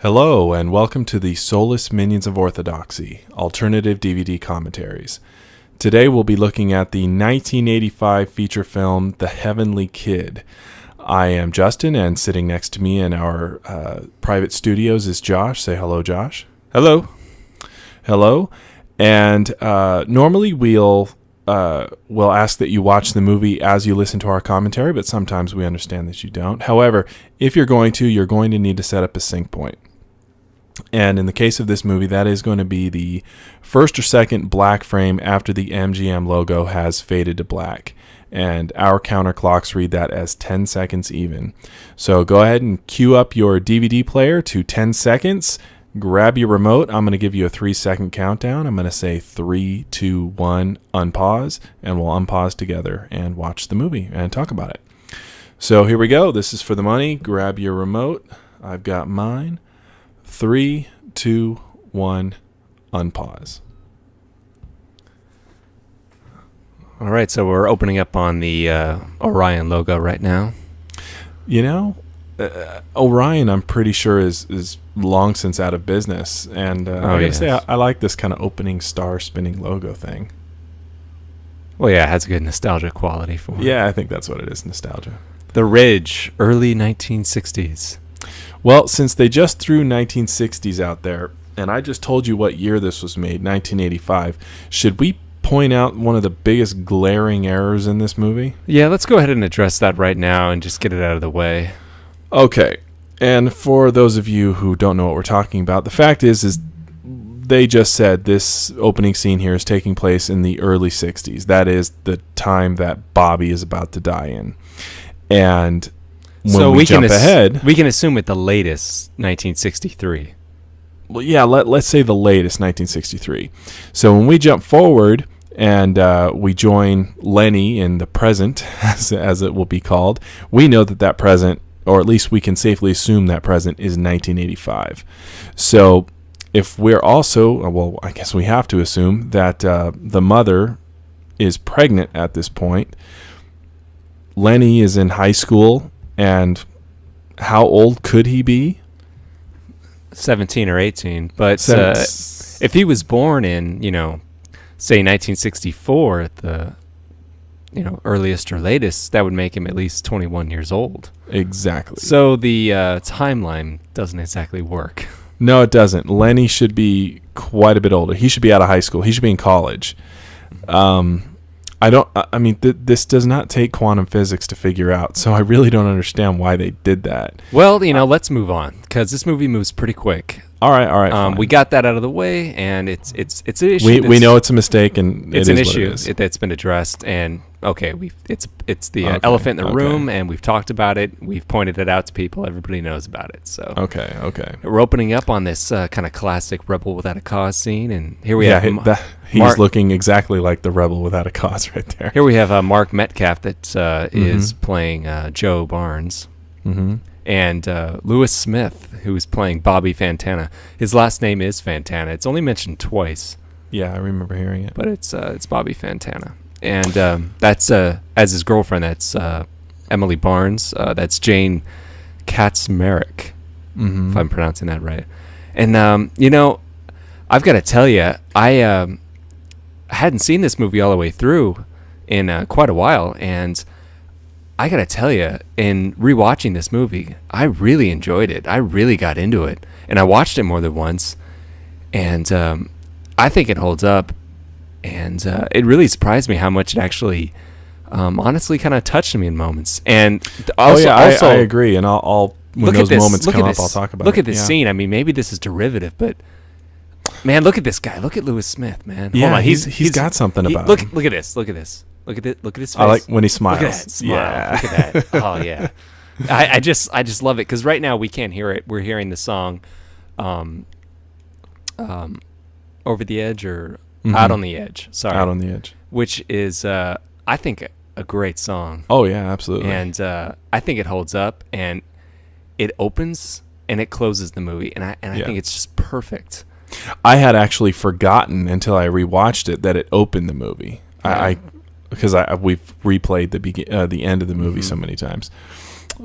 Hello, and welcome to the Soulless Minions of Orthodoxy, alternative DVD commentaries. Today we'll be looking at the 1985 feature film, The Heavenly Kid. I am Justin, and sitting next to me in our private studios is Josh. Say hello, Josh. Hello. Hello. And normally we'll ask that you watch the movie as you listen to our commentary, but sometimes we understand that you don't. However, if you're going to need to set up a sync point. And in the case of this movie, that is going to be the first or second black frame after the MGM logo has faded to black. And our counter clocks read that as 10 seconds even. So go ahead and cue up your DVD player to 10 seconds. Grab your remote. I'm going to give you a 3-second countdown. I'm going to say 3, 2, 1, unpause. And we'll unpause together and watch the movie and talk about it. So here we go. This is for the money. Grab your remote. I've got mine. 3, 2, 1, unpause. All right, so we're opening up on the Orion logo right now. You know, Orion, I'm pretty sure is long since out of business, and I gotta say I like this kind of opening star spinning logo thing. Well, yeah, it has a good nostalgia quality for it. Yeah, I think that's what it is, nostalgia. The Ridge, early 1960s. Well, since they just threw 1960s out there, and I just told you what year this was made, 1985, should we point out one of the biggest glaring errors in this movie? Yeah, let's go ahead and address that right now and just get it out of the way. Okay, and for those of you who don't know what we're talking about, the fact is they just said this opening scene here is taking place in the early 60s. That is the time that Bobby is about to die in. And when we jump ahead, we can assume at the latest 1963. Well, yeah, let's say the latest 1963. So when we jump forward and we join Lenny in the present, as it will be called, we know that present, or at least we can safely assume that present, is 1985. So if we're also, well, I guess we have to assume that the mother is pregnant at this point. Lenny is in high school. And how old could he be? 17 or 18. But if he was born in, say 1964 at the, earliest or latest, that would make him at least 21 years old. Exactly. So the timeline doesn't exactly work. No, it doesn't. Lenny should be quite a bit older. He should be out of high school. He should be in college. This does not take quantum physics to figure out, so I really don't understand why they did that. Well, let's move on, because this movie moves pretty quick. All right. We got that out of the way, and it's an issue. We know it's a mistake, and it's an issue that's been addressed. And it's the elephant in the room, and we've talked about it. We've pointed it out to people. Everybody knows about it. So okay. We're opening up on this kind of classic Rebel Without a Cause scene, and here we have he's looking exactly like the Rebel Without a Cause right there. Here we have Mark Metcalf that is playing Joe Barnes. Mm-hmm. And Lewis Smith, who is playing Bobby Fantana. His last name is Fantana. It's only mentioned twice. Yeah, I remember hearing it. But it's Bobby Fantana. And that's, as his girlfriend, that's Emily Barnes. That's Jane Kaczmarek, if I'm pronouncing that right. And, I've got to tell you, I hadn't seen this movie all the way through in quite a while, and I gotta tell you, in rewatching this movie, I really enjoyed it. I really got into it, and I watched it more than once, and I think it holds up. And it really surprised me how much it actually, honestly, kind of touched me in moments. And also, I agree. And I'll when those moments come up, I'll talk about it. Look at this scene. I mean, maybe this is derivative, but man, look at this guy. Look at Lewis Smith, man. Yeah, hold on. He's got something about him. Look at this. Look at this. Look at his face. I like when he smiles. Look at that smile. Yeah. Look at that. Oh yeah. I just love it, because right now we can't hear it. We're hearing the song, Over the Edge or Out on the Edge. Sorry. Out on the Edge. Which is I think a great song. Oh yeah, absolutely. And I think it holds up, and it opens and it closes the movie, and I think it's just perfect. I had actually forgotten until I rewatched it that it opened the movie. Because we've replayed the end of the movie so many times.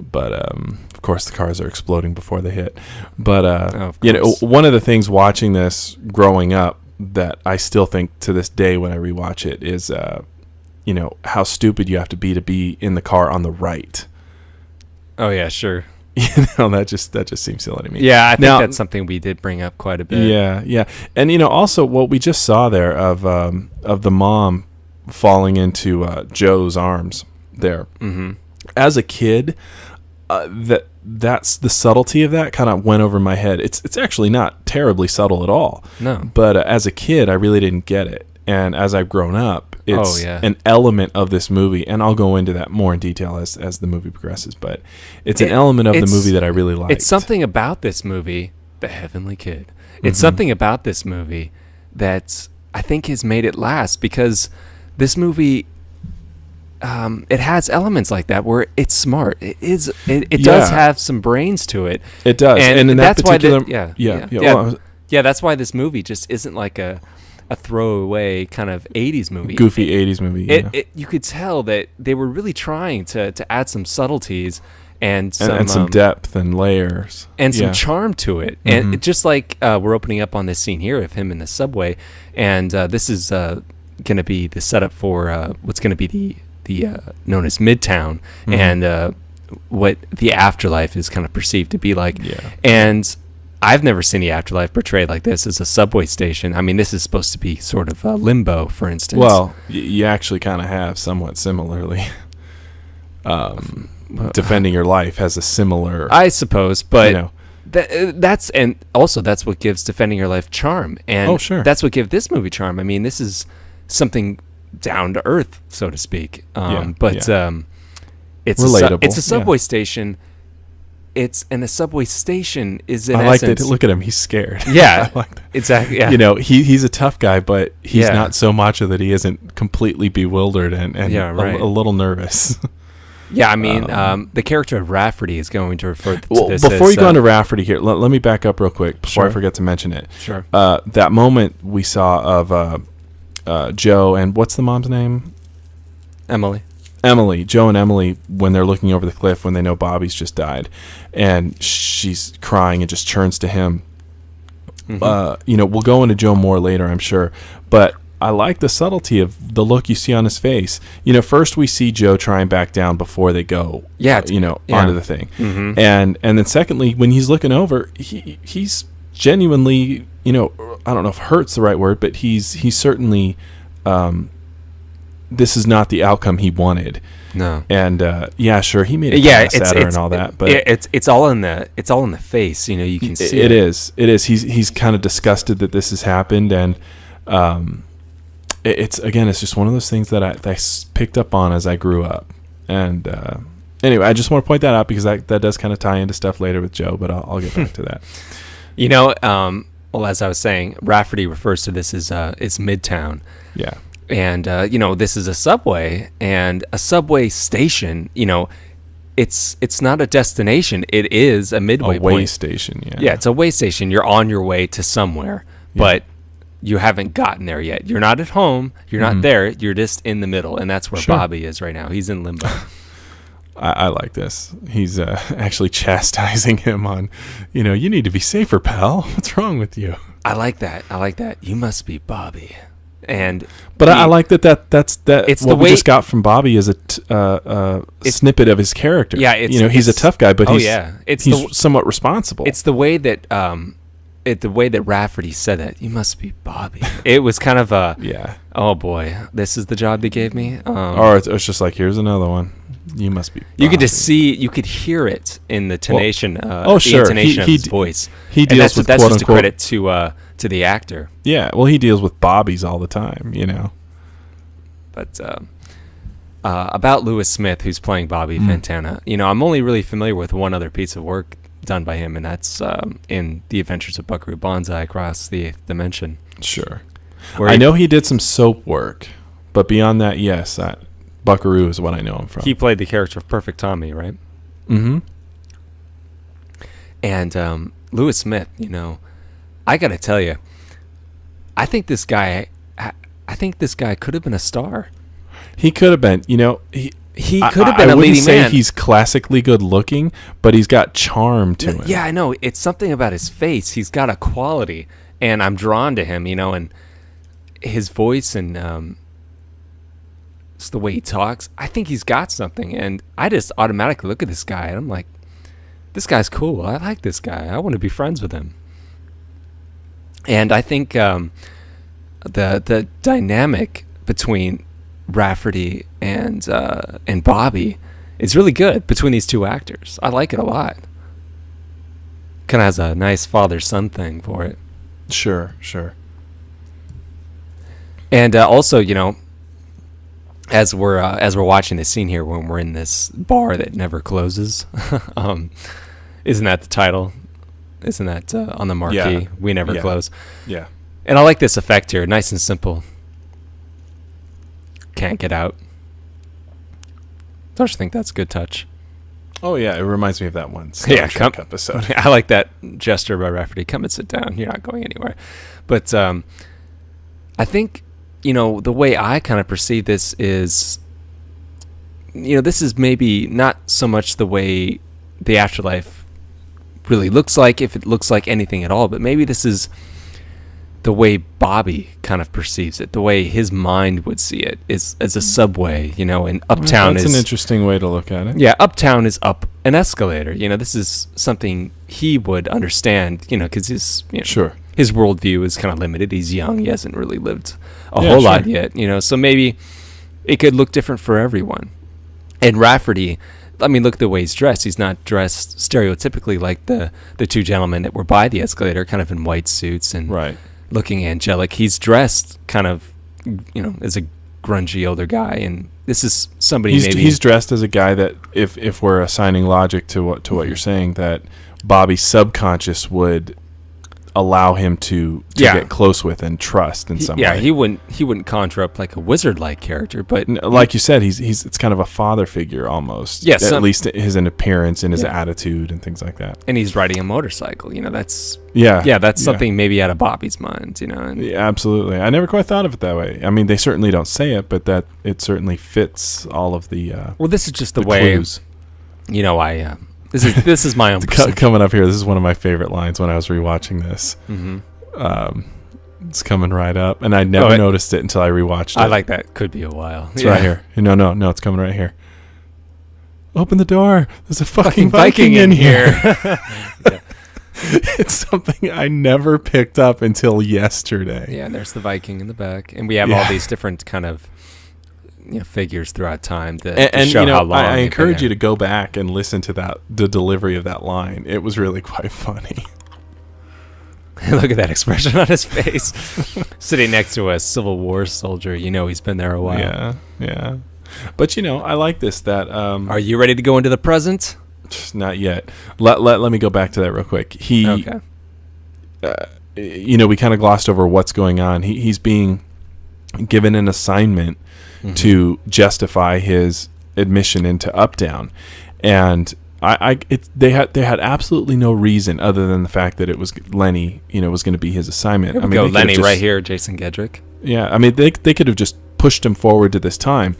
but of course the cars are exploding before they hit. But of you know, course. one of the things watching this growing up that I still think to this day when I rewatch it is, you know, how stupid you have to be in the car on the right. Oh yeah, sure. You know, that just seems silly to me. Yeah, I think that's something we did bring up quite a bit. Yeah, and you know, also what we just saw there of the mom falling into Joe's arms there. Mm-hmm. As a kid, that's the subtlety of that kind of went over my head. It's actually not terribly subtle at all. No, but as a kid, I really didn't get it, and as I've grown up, it's an element of this movie, and I'll go into that more in detail as the movie progresses. But it's an element of the movie that I really like. It's something about this movie, The Heavenly Kid. It's something about this movie that I think has made it last, because this movie, it has elements like that where it's smart. It does have some brains to it. It does, and in that particular, that's why this movie just isn't like a throwaway kind of 80s movie. Goofy 80s movie. You could tell that they were really trying to add some subtleties and some depth and layers. And some charm to it. And just like we're opening up on this scene here of him in the subway, and this is going to be the setup for what's going to be the known as Midtown, and what the afterlife is kind of perceived to be like. Yeah. And I've never seen the afterlife portrayed like this as a subway station. I mean, this is supposed to be sort of limbo, for instance. Well, you actually kind of have somewhat similarly. Defending Your Life has a similar, I suppose, but you know, that's what gives Defending Your Life charm, and that's what gives this movie charm. I mean, this is something down to earth, so to speak. It's relatable. It's a subway station. And a subway station is in I like essence. that. Look at him; he's scared. Yeah, I like that. Exactly. Yeah. You know, he's a tough guy, but he's not so macho that he isn't completely bewildered and a little nervous. Yeah, I mean, the character of Rafferty is going to refer to this. Before you go into Rafferty here, let me back up real quick before I forget to mention it. Sure. That moment we saw of Joe and what's the mom's name? Emily, Joe and Emily, when they're looking over the cliff when they know Bobby's just died, and she's crying and just turns to him. You know, we'll go into Joe more later, I'm sure, but I like the subtlety of the look you see on his face. You know, first we see Joe try and back down before they go, onto the thing, and then secondly, when he's looking over, he's genuinely, you know, I don't know if hurt's the right word, but he's certainly. This is not the outcome he wanted. No. And sure, he made it sadder and all that, but it's all in the face. You know, you can see it is. He's kind of disgusted that this has happened, and it's just one of those things that I picked up on as I grew up. And anyway, I just want to point that out because that does kind of tie into stuff later with Joe, but I'll get back to that. You know, well, as I was saying, Rafferty refers to this as it's Midtown. Yeah. And, you know, this is a subway, and a subway station, you know, it's not a destination. It is a midway point. Way station, yeah. Yeah, it's a way station. You're on your way to somewhere, but you haven't gotten there yet. You're not at home. You're not there. You're just in the middle, and that's where Bobby is right now. He's in limbo. I like this. He's actually chastising him on, you know, you need to be safer, pal. What's wrong with you? I like that. You must be Bobby. But I like that's it's what we just got from Bobby is a snippet of his character. Yeah, he's a tough guy, but he's somewhat responsible. It's the way that Rafferty said that. You must be Bobby. It was kind of oh boy, this is the job they gave me. Or it's just like, here's another one. You must be Bobby. You could just you could hear it in the tonation. The intonation of his voice. He deals with that's just a credit to the actor. Yeah, well, he deals with Bobbies all the time, you know. But about Lewis Smith, who's playing Bobby Fantana, you know, I'm only really familiar with one other piece of work done by him, and that's in The Adventures of Buckaroo Banzai Across the Eighth Dimension. Sure. I know he did some soap work, but beyond that, yes, Buckaroo is what I know him from. He played the character of Perfect Tommy, right? Mm-hmm. And Lewis Smith, you know, I got to tell you, I think this guy could have been a star. He could have been. You know, He could have been a leading man. I wouldn't say he's classically good looking, but he's got charm to him. Yeah, I know. It's something about his face. He's got a quality, and I'm drawn to him, and his voice and just the way he talks. I think he's got something, and I just automatically look at this guy, and I'm like, this guy's cool. I like this guy. I want to be friends with him. And I think the dynamic between Rafferty and Bobby is really good between these two actors. I like it a lot. Kind of has a nice father-son thing for it. Sure. And also, as we're watching this scene here, when we're in this bar that never closes, isn't that the title? Isn't that on the marquee? Yeah. We never close. Yeah. And I like this effect here. Nice and simple. Can't get out. Don't you think that's a good touch? Oh, yeah. It reminds me of that one Star Trek episode. I like that gesture by Rafferty. Come and sit down. You're not going anywhere. But I think, the way I kind of perceive this is, this is maybe not so much the way the afterlife really looks like, if it looks like anything at all, but maybe this is the way Bobby kind of perceives it, the way his mind would see it is as a subway, and Uptown that's an interesting way to look at it. Yeah, Uptown is up an escalator. This is something he would understand, because his his worldview is kind of limited. He's young. He hasn't really lived a whole lot yet, so maybe it could look different for everyone. And Rafferty, look at the way he's dressed. He's not dressed stereotypically like the two gentlemen that were by the escalator, kind of in white suits and looking angelic. He's dressed kind of, as a grungy older guy, and this is somebody he's dressed as a guy that, if we're assigning logic to what you're saying, that Bobby's subconscious would allow him to get close with and trust in some way. Yeah, he wouldn't conjure up like a wizard-like character, but like you said, it's kind of a father figure almost. Yes, at least his appearance and his attitude and things like that. And he's riding a motorcycle. That's something maybe out of Bobby's mind. Yeah, absolutely. I never quite thought of it that way. They certainly don't say it, but that it certainly fits all of the. Well, this is just the way. Clues. This is my own coming up here. This is one of my favorite lines when I was rewatching this. Mm-hmm. It's coming right up, and I never noticed it until I rewatched it. I like that. Could be a while. It's right here. No, it's coming right here. Open the door. There's a fucking Viking in here. It's something I never picked up until yesterday. Yeah, there's the Viking in the back, and we have all these different kind of figures throughout time to show how long. I encourage you to go back and listen to the delivery of that line. It was really quite funny. Look at that expression on his face. Sitting next to a Civil War soldier, he's been there a while. Yeah. But I like this. That are you ready to go into the present? Not yet. Let me go back to that real quick. We kind of glossed over what's going on. He's being given an assignment to justify his admission into Uptown, and they had absolutely no reason other than the fact that it was Lenny, was going to be his assignment. Lenny right here, Jason Gedrick. Yeah, they could have just pushed him forward to this time,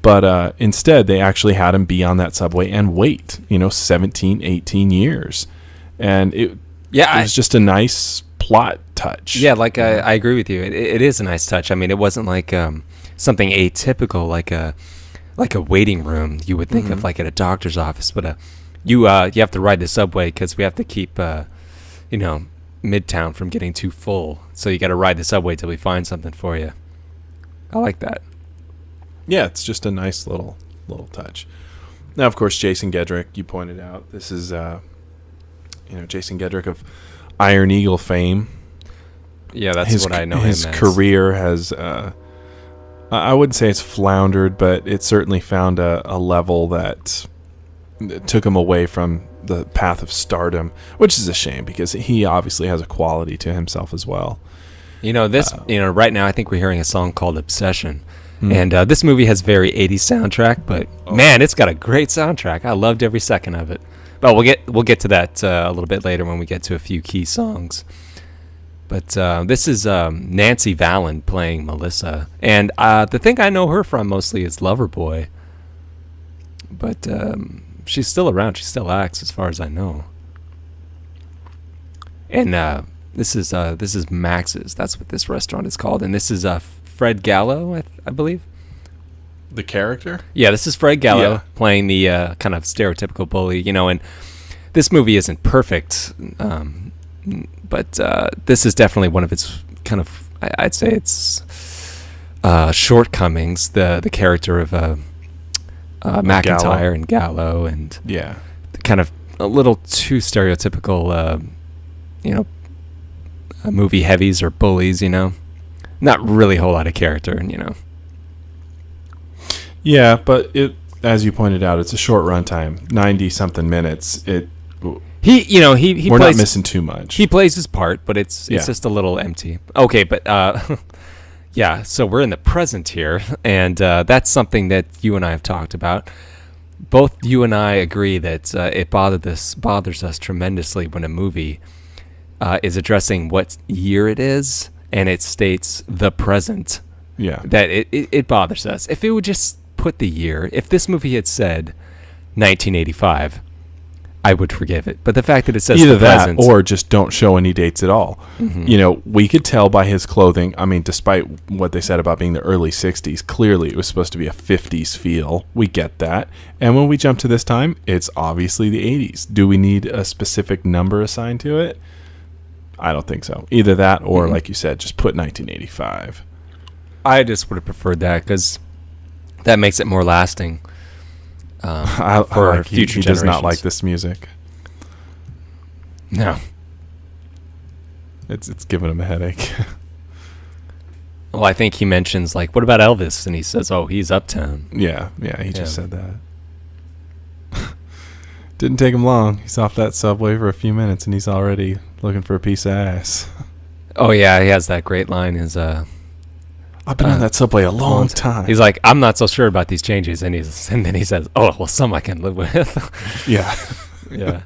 but instead they actually had him be on that subway and wait, 17, 18 years, and it was just a nice plot touch. Yeah, I agree with you. It is a nice touch. It wasn't like something atypical, like a waiting room you would think of like at a doctor's office, but you have to ride the subway because we have to keep Midtown from getting too full, so you got to ride the subway till we find something for you. I like that. Yeah, it's just a nice little touch. Now, of course, Jason Gedrick, you pointed out, this is Jason Gedrick of Iron Eagle fame. Yeah, that's what I know him as. His career has I wouldn't say it's floundered, but it certainly found a level that took him away from the path of stardom, which is a shame because he obviously has a quality to himself as well. Right now I think we're hearing a song called Obsession. And this movie has very 80s soundtrack, but man, it's got a great soundtrack. I loved every second of it. But we'll get to that a little bit later when we get to a few key songs. But this is Nancy Vallon playing Melissa. And the thing I know her from mostly is Loverboy. But she's still around. She still acts, as far as I know. And this is Max's. That's what this restaurant is called. And this is Fred Gallo, I believe. The character? Yeah, this is Fred Gallo playing the kind of stereotypical bully, and this movie isn't perfect, but this is definitely one of its kind of, I'd say it's shortcomings, the character of McIntyre and Gallo, and kind of a little too stereotypical, movie heavies or bullies, not really a whole lot of character, Yeah, but as you pointed out, it's a short runtime, 90-something minutes. He we're not missing too much. He plays his part, but it's just a little empty. Okay, but yeah, so we're in the present here, and that's something that you and I have talked about. Both you and I agree that it bothers us tremendously when a movie is addressing what year it is, and it states the present. Yeah, that it bothers us. If it would just put the year, if this movie had said 1985, I would forgive it. But the fact that it says either the present, or just don't show any dates at all. Mm-hmm. We could tell by his clothing. I mean, despite what they said about being the early 60s, clearly it was supposed to be a 50s feel. We get that. And when we jump to this time, it's obviously the 80s. Do we need a specific number assigned to it? I don't think so. Either that or, like you said, just put 1985. I just would have preferred that because that makes it more lasting for future generations. He does not like this music. No. It's giving him a headache. Well, I think he mentions, what about Elvis? And he says, oh, he's uptown. Yeah, he just said that. Didn't take him long. He's off that subway for a few minutes, and he's already looking for a piece of ass. Oh, yeah, he has that great line, I've been on that subway a long time. He's like, I'm not so sure about these changes. And then he says, oh, well, some I can live with. Yeah. Yeah.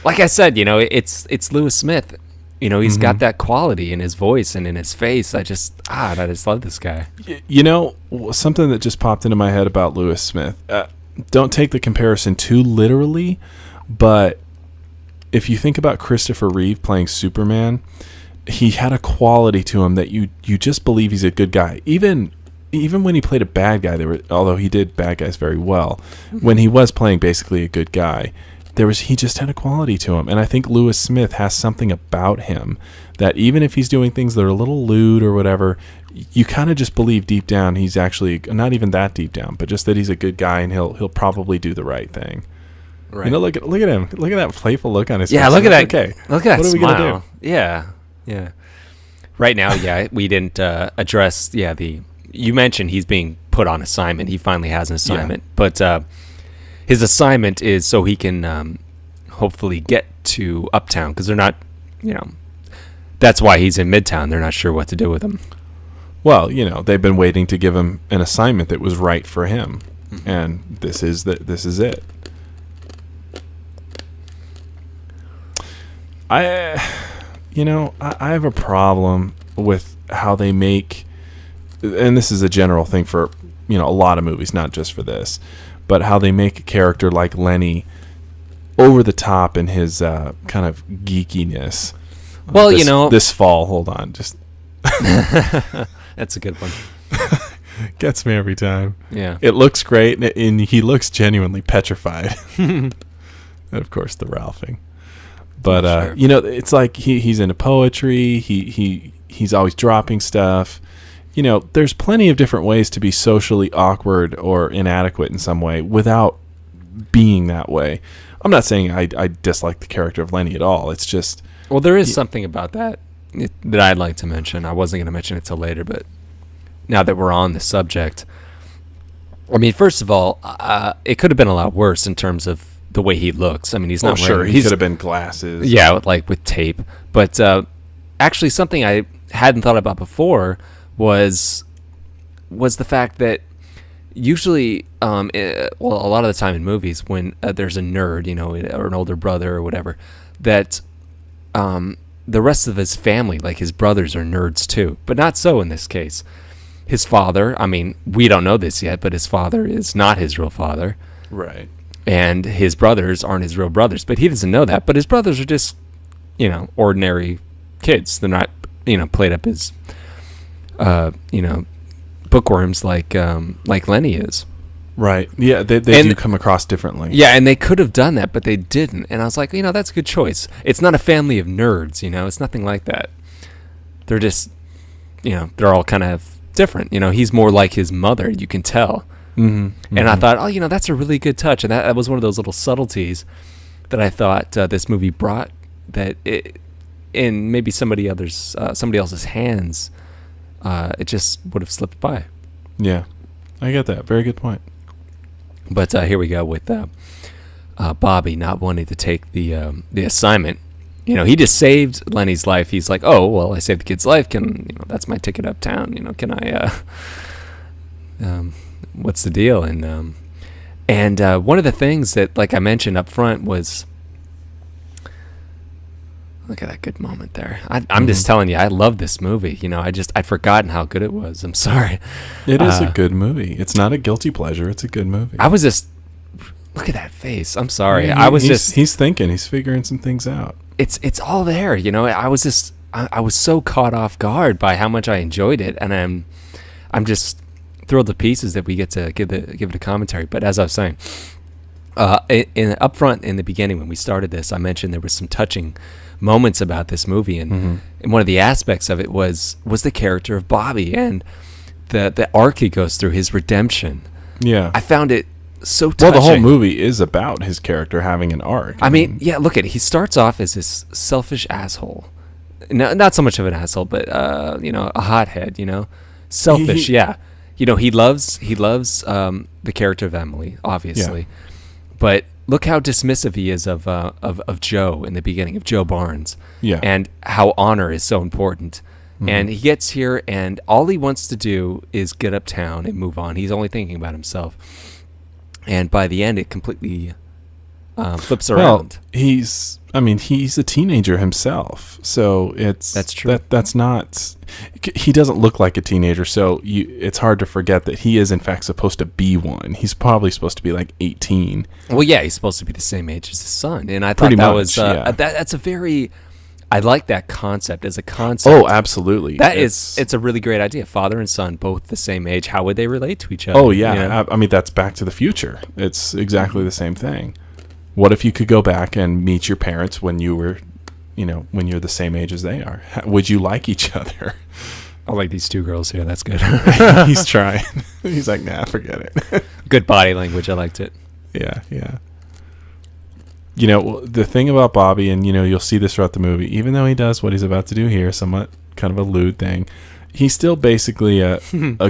Like I said, it's Lewis Smith. He's got that quality in his voice and in his face. I just love this guy. Something that just popped into my head about Lewis Smith. Don't take the comparison too literally, but if you think about Christopher Reeve playing Superman, he had a quality to him that you just believe he's a good guy. Even when he played a bad guy, although he did bad guys very well, when he was playing basically a good guy, he just had a quality to him. And I think Lewis Smith has something about him that even if he's doing things that are a little lewd or whatever, you kind of just believe deep down he's actually not even that deep down, but just that he's a good guy and he'll probably do the right thing. Right. Look at him. Look at that playful look on his face. Yeah, look at that. Okay. Look at that what smile. Are we gonna do? Yeah. Yeah. Right now, we didn't address, you mentioned he's being put on assignment. He finally has an assignment. Yeah. But his assignment is so he can hopefully get to Uptown because they're not, that's why he's in Midtown. They're not sure what to do with him. Well, they've been waiting to give him an assignment that was right for him. Mm-hmm. And this is it. I have a problem with how they make, and this is a general thing for, a lot of movies, not just for this, but how they make a character like Lenny over the top in his kind of geekiness. Well, this fall, hold on, just that's a good one. Gets me every time. Yeah, it looks great, and he looks genuinely petrified. And of course, the Ralphing. But sure. It's like he's into poetry. He's always dropping stuff. There's plenty of different ways to be socially awkward or inadequate in some way without being that way. I'm not saying I dislike the character of Lenny at all. It's just there is something about that I'd like to mention. I wasn't going to mention it till later, but now that we're on the subject, I mean, first of all, it could have been a lot worse in terms of the way he looks. I mean, he's not wearing... Sure, he could have been glasses. Yeah, with tape. But actually, something I hadn't thought about before was the fact that usually, a lot of the time in movies, when there's a nerd, or an older brother or whatever, that the rest of his family, like his brothers, are nerds too. But not so in this case. His father, I mean, we don't know this yet, but his father is not his real father. Right. And his brothers aren't his real brothers, but he doesn't know that. But his brothers are just, ordinary kids. They're not, played up as, bookworms like Lenny is. Right. Yeah, they do come across differently. Yeah, and they could have done that, but they didn't. And I was like, that's a good choice. It's not a family of nerds, it's nothing like that. They're just, they're all kind of different. He's more like his mother, you can tell. Mm-hmm. And I thought, that's a really good touch. And that was one of those little subtleties that I thought this movie brought, that in maybe somebody else's hands, it just would have slipped by. Yeah, I get that. Very good point. But here we go with Bobby not wanting to take the assignment. He just saved Lenny's life. He's like, oh, well, I saved the kid's life. That's my ticket uptown. Can I, what's the deal? And one of the things that, like I mentioned up front, was, look at that good moment there. I'm just telling you, I love this movie. I'd forgotten how good it was. I'm sorry. It is a good movie. It's not a guilty pleasure. It's a good movie. I was just, look at that face. I'm sorry. Yeah, he's thinking. He's figuring some things out. It's all there. I was so caught off guard by how much I enjoyed it, and I'm just thrilled to pieces that we get to give it a commentary. But as I was saying, up front in the beginning when we started this, I mentioned there was some touching moments about this movie, and one of the aspects of it was the character of Bobby and the arc he goes through, his redemption. Yeah, I found it so touching. Well, the whole movie is about his character having an arc. I mean, yeah, look at it. He starts off as this selfish asshole. No, not so much of an asshole, but a hothead. Selfish. Yeah. He loves the character of Emily, obviously, yeah. But look how dismissive he is of Joe in the beginning, of Joe Barnes, yeah, and how honor is so important. Mm-hmm. And he gets here, and all he wants to do is get uptown and move on. He's only thinking about himself. And by the end, it completely flips around. Well, he's a teenager himself, so that's true. That's not. He doesn't look like a teenager, so it's hard to forget that he is in fact supposed to be one. He's probably supposed to be like 18. Well, yeah, he's supposed to be the same age as his son, and I thought that's a very. I like that concept as a concept. Oh, absolutely. It's a really great idea. Father and son, both the same age. How would they relate to each other? Oh, yeah. I mean, that's Back to the Future. It's exactly the same thing. What if you could go back and meet your parents when you were, when you're the same age as they are? Would you like each other? I like these two girls here. That's good. He's trying. He's like, nah, forget it. Good body language. I liked it. Yeah, yeah. The thing about Bobby, and you'll see this throughout the movie, even though he does what he's about to do here, somewhat kind of a lewd thing, he's still basically a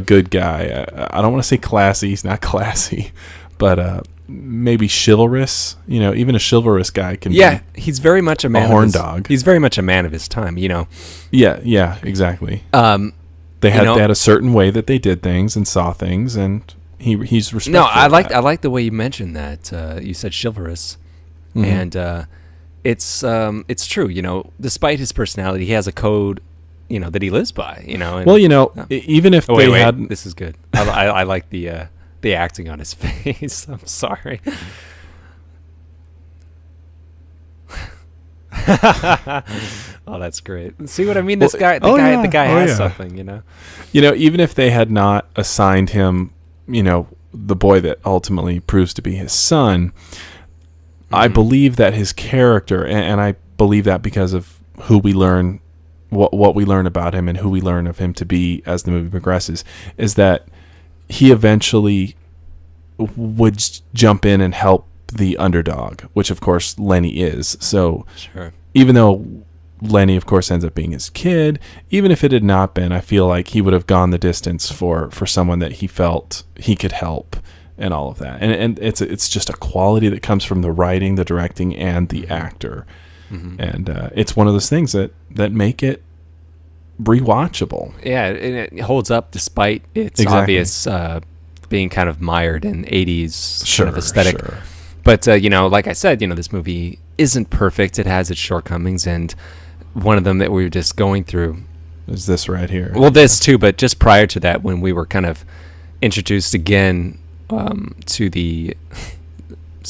good guy. I don't want to say classy. He's not classy, but maybe chivalrous. Even a chivalrous guy can. Yeah, he's very much a man. A horn dog. He's very much a man of his time. Yeah, exactly. They had a certain way that they did things and saw things, and he's respectful. No, I like the way you mentioned that. You said chivalrous. Mm-hmm. And it's true, despite his personality, he has a code, that he lives by, And, well, even if they had... This is good. I like the acting on his face. I'm sorry. Oh, that's great. See what I mean? The guy has something, even if they had not assigned him, the boy that ultimately proves to be his son... I believe that his character, and I believe that because of who we learn, what we learn about him and who we learn of him to be as the movie progresses, is that he eventually would jump in and help the underdog, which of course Lenny is. So sure. Even though Lenny of course ends up being his kid, even if it had not been, I feel like he would have gone the distance for someone that he felt he could help. And all of that, and it's just a quality that comes from the writing, the directing, and the actor, and it's one of those things that make it rewatchable. Yeah, and it holds up despite its obvious being kind of mired in 80s kind of aesthetic. Sure. But like I said, this movie isn't perfect. It has its shortcomings, and one of them that we were just going through is this right here. Well, this too, but just prior to that, when we were kind of introduced again. To the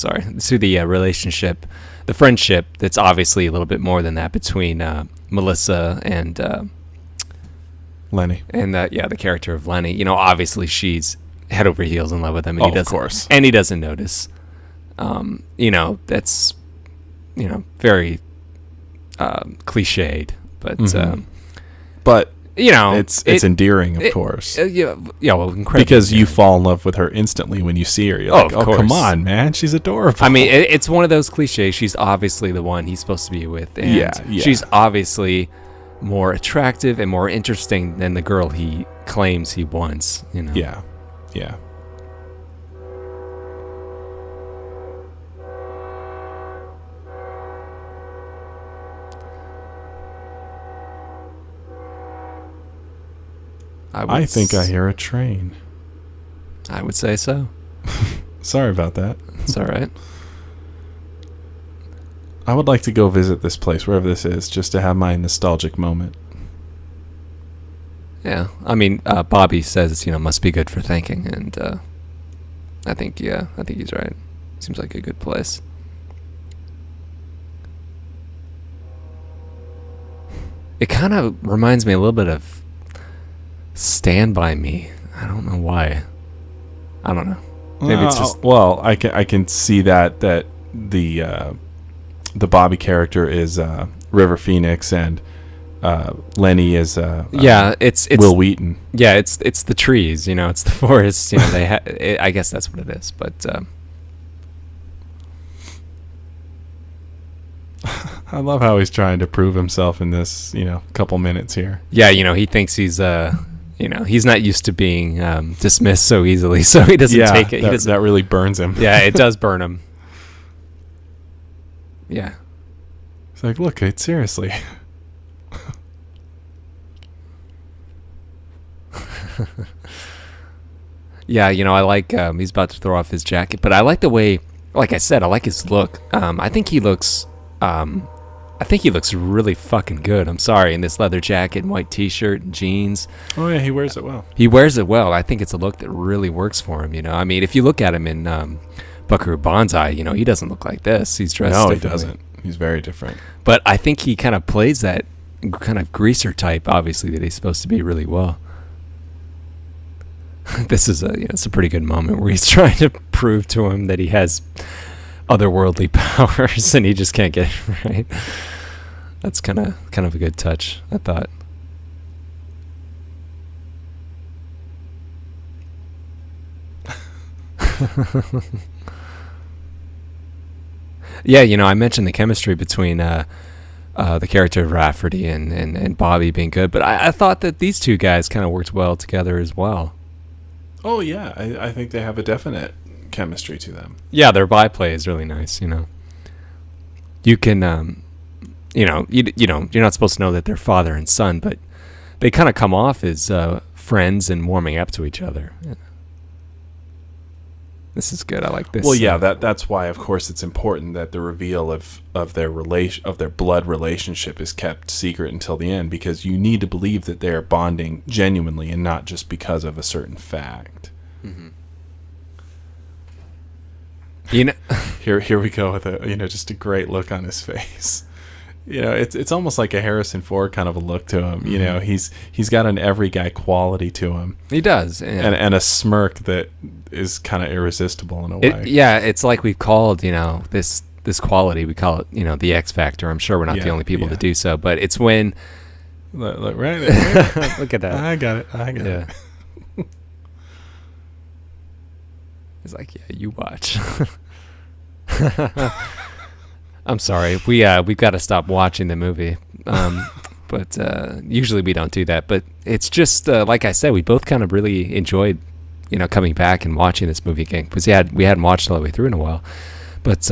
relationship, the friendship that's obviously a little bit more than that between Melissa and Lenny. And the character of Lenny. You know, obviously she's head over heels in love with him, and of course. And he doesn't notice. You know, that's, you know, very cliched, but but you know, it's endearing, of course. Yeah, well, incredible. Because you fall in love with her instantly when you see her. You're like, of course. Come on, man, she's adorable. I mean, it's one of those cliches. She's obviously the one he's supposed to be with, and she's obviously more attractive and more interesting than the girl he claims he wants. You know. Yeah. I think I hear a train. I would say so. Sorry about that. It's all right. I would like to go visit this place, wherever this is, just to have my nostalgic moment. Yeah. I mean, Bobby says, you know, must be good for thinking. And I think he's right. Seems like a good place. It kind of reminds me a little bit of Stand By Me. I don't know why. I don't know. Maybe it's just... Well, I can see that the Bobby character is River Phoenix, and Lenny is it's Will Wheaton. Yeah, it's the trees, you know, it's the forest, you know, I guess that's what it is, but I love how he's trying to prove himself in this, you know, couple minutes here. Yeah, you know, he thinks he's you know, he's not used to being dismissed so easily, so he doesn't take it. That really burns him. Yeah, it does burn him. Yeah. It's like, look, Kate, seriously. Yeah, you know, I like, he's about to throw off his jacket, but I like the way, like I said, I like his look. I think he looks really fucking good. I'm sorry, in this leather jacket and white t-shirt and jeans. Oh yeah, he wears it well. He wears it well. I think it's a look that really works for him, you know. I mean, if you look at him in Buckaroo Banzai, you know, he doesn't look like this. He's dressed differently. He doesn't. He's very different. But I think he kind of plays that kind of greaser type, obviously, that he's supposed to be really well. This is it's a pretty good moment where he's trying to prove to him that he has otherworldly powers and he just can't get it right. That's kind of a good touch, I thought. Yeah, you know, I mentioned the chemistry between the character of Rafferty and Bobby being good, but I thought that these two guys kind of worked well together as well. Oh yeah, I think they have a definite chemistry to them. Yeah, their byplay is really nice. You know, you can, you know, you're not supposed to know that they're father and son, but they kind of come off as friends and warming up to each other. Yeah. This is good. I like this. Well, yeah, that's why, of course, it's important that the reveal of their blood relationship is kept secret until the end, because you need to believe that they are bonding genuinely and not just because of a certain fact. Mm-hmm. You know, here we go with just a great look on his face. You know, it's almost like a Harrison Ford kind of a look to him. Mm-hmm. You know, he's got an every guy quality to him. He does, yeah. and a smirk that is kind of irresistible in a way. Yeah, it's like we've called, you know, this quality, we call it, you know, the X factor. I'm sure we're not the only people to do so, but it's when look right there. Look at that. I got it. Yeah. It's like, yeah, you watch. I'm sorry. We've got to stop watching the movie. But usually we don't do that. But it's just like I said, we both kind of really enjoyed, you know, coming back and watching this movie again, because we hadn't watched it all the way through in a while. But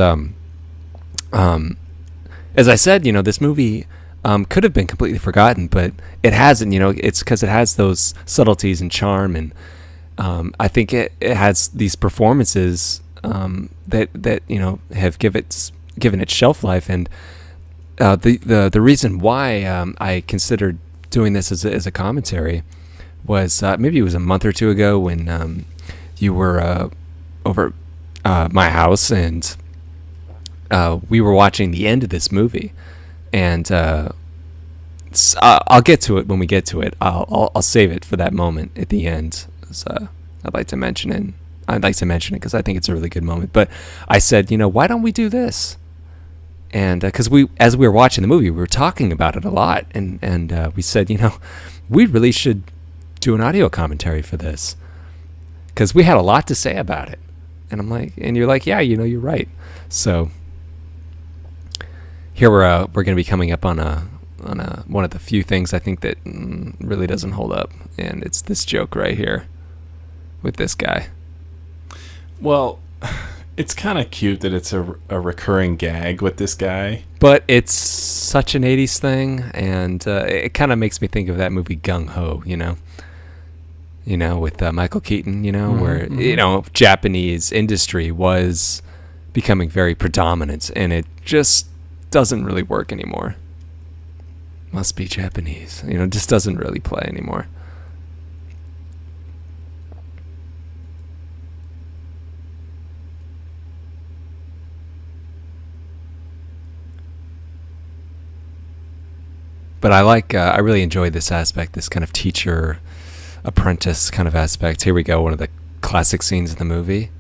as I said, you know, this movie could have been completely forgotten, but it hasn't. You know, it's because it has those subtleties and charm, and I think it has these performances that you know have given it shelf life. And the reason why I considered doing this as a commentary was maybe it was a month or two ago when you were over my house, and we were watching the end of this movie, and I'll get to it when we get to it. I'll save it for that moment at the end. So I'd like to mention it. I'd like to mention it because I think it's a really good moment. But I said, why don't we do this? And because as we were watching the movie, we were talking about it a lot, and we said, we really should do an audio commentary for this because we had a lot to say about it. And I'm like, and you're like, yeah, you're right. So here we're going to be coming up on one of the few things I think that really doesn't hold up, and it's this joke right here with this guy. Well, it's kind of cute that it's a recurring gag with this guy. But it's such an 80s thing, and it kind of makes me think of that movie Gung Ho, with Michael Keaton, where, Japanese industry was becoming very predominant, and it just doesn't really work anymore. Must be Japanese. Just doesn't really play anymore. But I really enjoyed this aspect, this kind of teacher apprentice kind of aspect. Here we go, one of the classic scenes in the movie.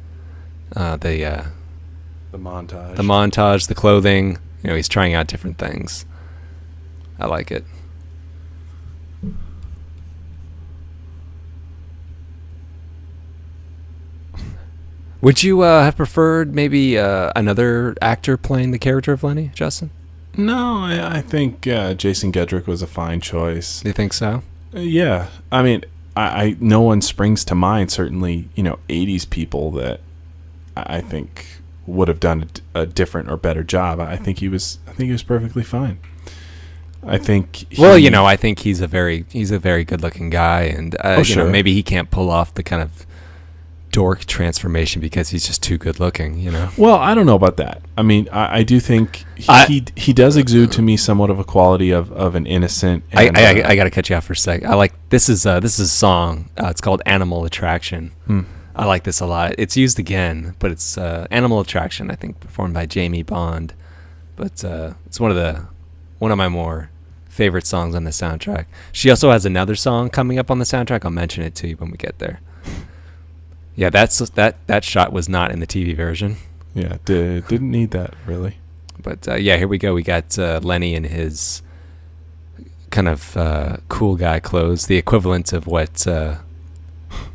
The montage. The montage, the clothing. He's trying out different things. I like it. Would you have preferred maybe another actor playing the character of Lenny, Justin? No, I think Jason Gedrick was a fine choice. Do you think so? Yeah. I mean, I no one springs to mind, certainly, 80s people that I think would have done a different or better job. I think he was perfectly fine. I think I think he's a very good-looking guy, and sure. Maybe he can't pull off the kind of dork transformation because he's just too good-looking, Well, I don't know about that. I mean, I do think he does exude to me somewhat of a quality of an innocent. And, I got to cut you off for a sec. I like this is a song. It's called "Animal Attraction." I like this a lot. It's used again, but it's "Animal Attraction." I think performed by Jamie Bond, but it's one of my more favorite songs on the soundtrack. She also has another song coming up on the soundtrack. I'll mention it to you when we get there. Yeah, that shot was not in the TV version. Yeah, didn't need that really. But here we go. We got Lenny in his kind of cool guy clothes, the equivalent of what the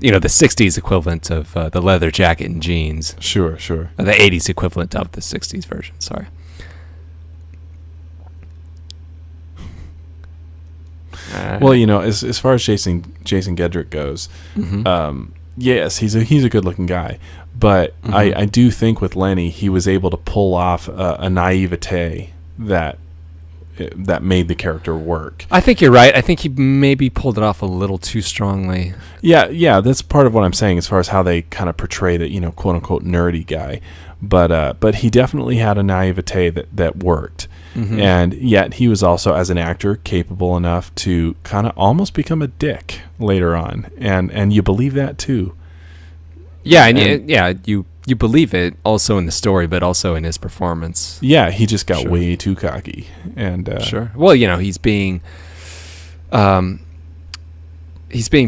60s equivalent of the leather jacket and jeans. Sure. The 80s equivalent of the 60s version. Sorry. Well, as far as Jason Gedrick goes, yes, he's a good-looking guy, but I do think with Lenny, he was able to pull off a naivete that made the character work. I think you're right. I think he maybe pulled it off a little too strongly. Yeah, that's part of what I'm saying as far as how they kind of portray the quote-unquote nerdy guy, but he definitely had a naivete that worked. And yet he was also, as an actor, capable enough to kind of almost become a dick later on, and you believe that too. Yeah, and you believe it also in the story, but also in his performance. Yeah, he just got way too cocky, and sure. Well, he's being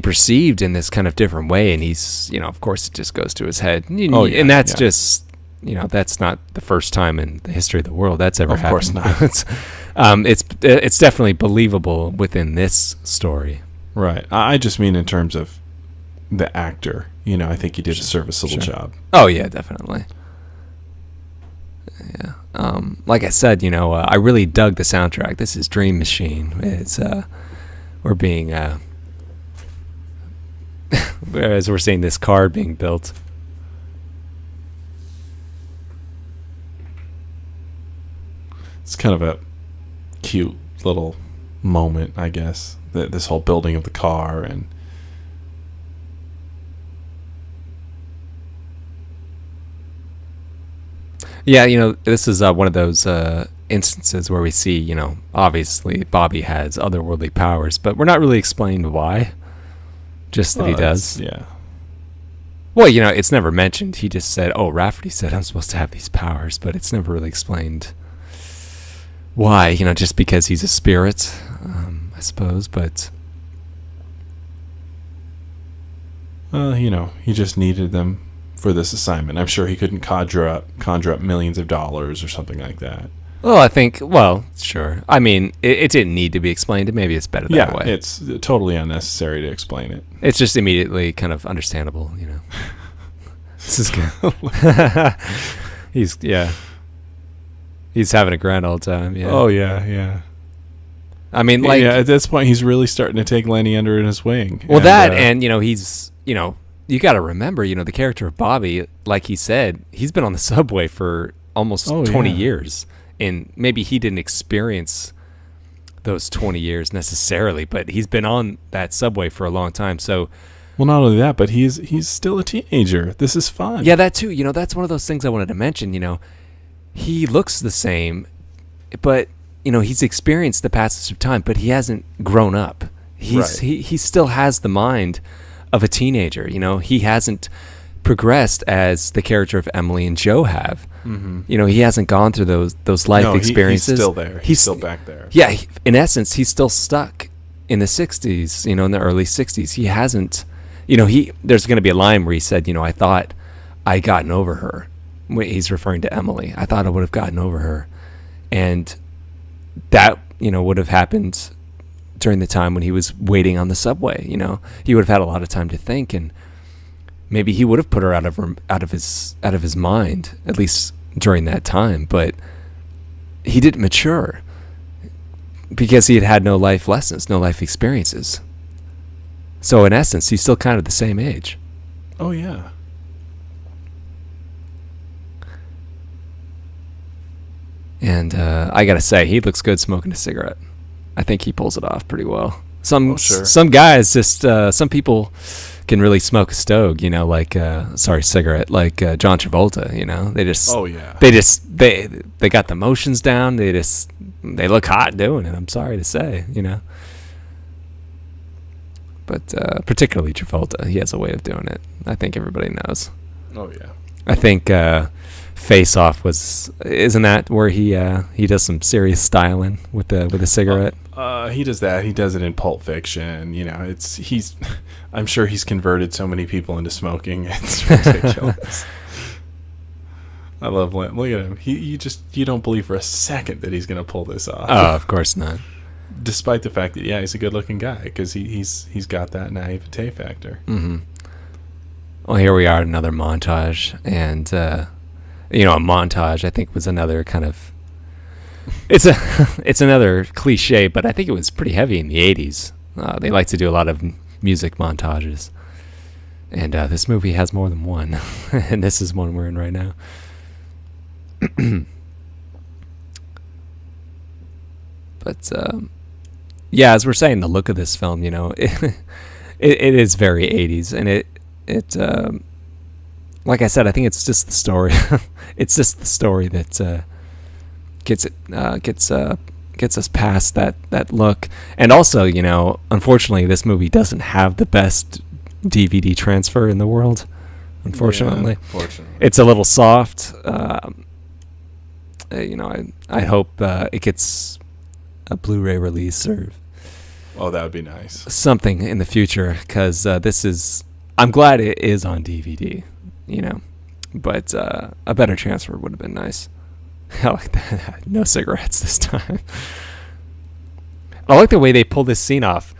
perceived in this kind of different way, and he's of course it just goes to his head. And that's just. That's not the first time in the history of the world that's ever happened. Of course not. It's definitely believable within this story. Right. I just mean in terms of the actor. I think he did a serviceable job. Oh, yeah, definitely. Yeah. Like I said, I really dug the soundtrack. This is Dream Machine. It's we're being as we're seeing this car being built. It's kind of a cute little moment, I guess. This whole building of the car and. Yeah, this is one of those instances where we see, obviously Bobby has otherworldly powers, but we're not really explained why. Just that he does. Yeah. Well, it's never mentioned. He just said, "Oh, Rafferty said I'm supposed to have these powers," but it's never really explained why. Just because he's a spirit, I suppose. But he just needed them for this assignment. I'm sure he couldn't conjure up millions of dollars or something like that. Well, sure. I mean, it didn't need to be explained. Maybe it's better that way. Yeah, it's totally unnecessary to explain it. It's just immediately kind of understandable, This is good. He's having a grand old time. Yeah. Oh yeah. I mean, at this point, he's really starting to take Lenny under his wing. Well, he's you got to remember, the character of Bobby, like he said, he's been on the subway for almost 20 years. And maybe he didn't experience those 20 years necessarily, but he's been on that subway for a long time. So, well, not only that, but he's still a teenager. This is fun. Yeah, that too. That's one of those things I wanted to mention. He looks the same, but he's experienced the passage of time, but he hasn't grown up. He still has the mind of a teenager. He hasn't progressed as the character of Emily and Joe have. Mm-hmm. He hasn't gone through those life experiences. He's still there. He's still back there. Yeah, in essence, he's still stuck in the 60s, in the early 60s. He hasn't, there's going to be a line where he said, I thought I'd gotten over her. He's referring to Emily. I thought I would have gotten over her. And that, would have happened during the time when he was waiting on the subway. He would have had a lot of time to think, and maybe he would have put her out of his mind, at least during that time. But he didn't mature because he had no life lessons, no life experiences. So in essence, he's still kind of the same age. Oh yeah. And I gotta say, he looks good smoking a cigarette. I think he pulls it off pretty well. Some guys just some people can really smoke a stogie, cigarette, like John Travolta. They just they got the motions down. They look hot doing it. I'm sorry to say, but particularly Travolta, he has a way of doing it. I think everybody knows. Oh yeah. I think Face Off isn't that where he does some serious styling with the cigarette? He does that. He does it in Pulp Fiction. I'm sure he's converted so many people into smoking. It's ridiculous. I love Lynn. Look at him. You don't believe for a second that he's going to pull this off. Oh, of course not. Despite the fact that he's a good-looking guy, because he's got that naivete factor. Mm-hmm. Well, here we are, another montage, and a montage I think was another kind of it's another cliche, but I think it was pretty heavy in the 80s. They like to do a lot of music montages, and this movie has more than one, and this is one we're in right now. But as we're saying, the look of this film, it is very 80s, and it like I said, I think it's just the story. It's just the story that gets us past that look. And also, unfortunately, this movie doesn't have the best DVD transfer in the world. Unfortunately, it's a little soft. I hope it gets a Blu-ray release or that would be nice. Something in the future, because I'm glad it is on DVD. But a better transfer would have been nice. I like that. No cigarettes this time. I like the way they pull this scene off.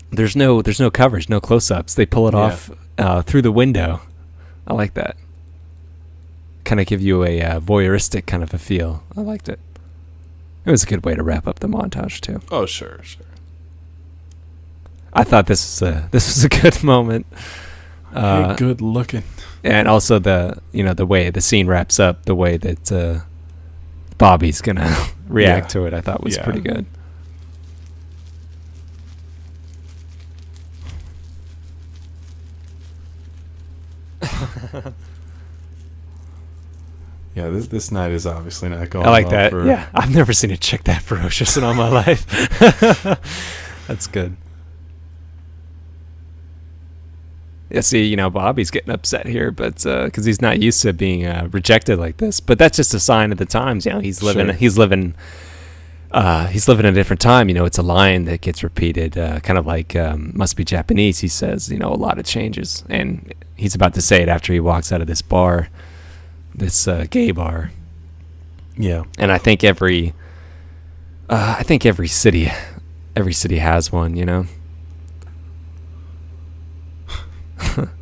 There's no coverage, no close-ups. They pull it off through the window. I like that. Kind of give you a voyeuristic kind of a feel. I liked it. It was a good way to wrap up the montage too. Oh, sure. I thought this was a good moment. Good looking. And also the way the scene wraps up, the way that Bobby's gonna react to it, I thought was pretty good. Yeah, this night is obviously not going. I like well that. I've never seen a chick that ferocious in all my life. That's good. Yeah, see, Bobby's getting upset here, but because he's not used to being rejected like this. But that's just a sign of the times. He's living, Sure. he's living in a different time. It's a line that gets repeated, kind of like "must be Japanese." He says, a lot of changes, and he's about to say it after he walks out of this bar, this gay bar. Yeah. And I think every city has one.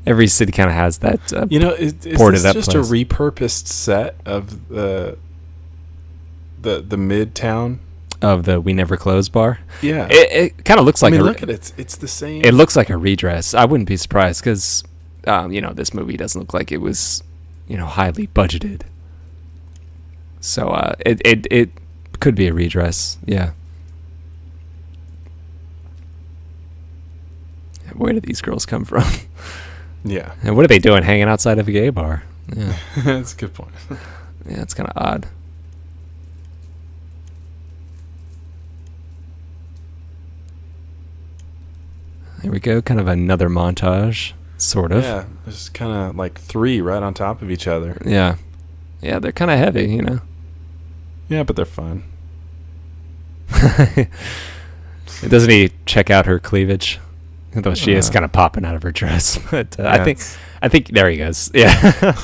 Every city kind of has that. Is ported this up just place. a repurposed set of the Midtown? Of the We Never Close bar. Yeah. It kind of looks like look at it. It's the same. It looks like a redress. I wouldn't be surprised because, this movie doesn't look like it was, highly budgeted. So it could be a redress. Yeah. Where did these girls come from? Yeah. And what are they doing hanging outside of a gay bar? Yeah. That's a good point. Yeah, it's kind of odd. Here we go. Kind of another montage, sort of. Yeah. There's kind of like 3 right on top of each other. Yeah. Yeah, they're kind of heavy, Yeah, but they're fun. Doesn't he check out her cleavage? Though she is kind of popping out of her dress. But Yeah, I think there he goes. Yeah.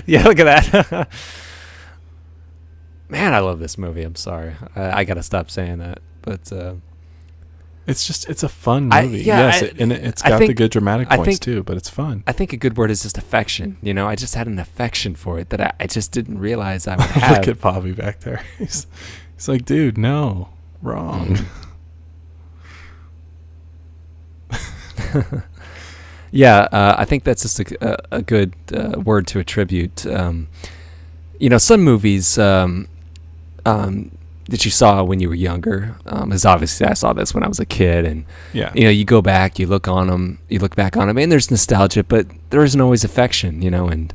Yeah, look at that. Man, I love this movie. I'm sorry. I got to stop saying that. But it's a fun movie. It's got the good dramatic points too, but it's fun. I think a good word is just affection. I just had an affection for it that I just didn't realize I would have. Look at Bobby back there. He's like, dude, no, wrong. Yeah, I think that's just a good word to attribute. Some movies that you saw when you were younger, is obviously I saw this when I was a kid, and you go back, you look back on them, and there's nostalgia, but there isn't always affection, and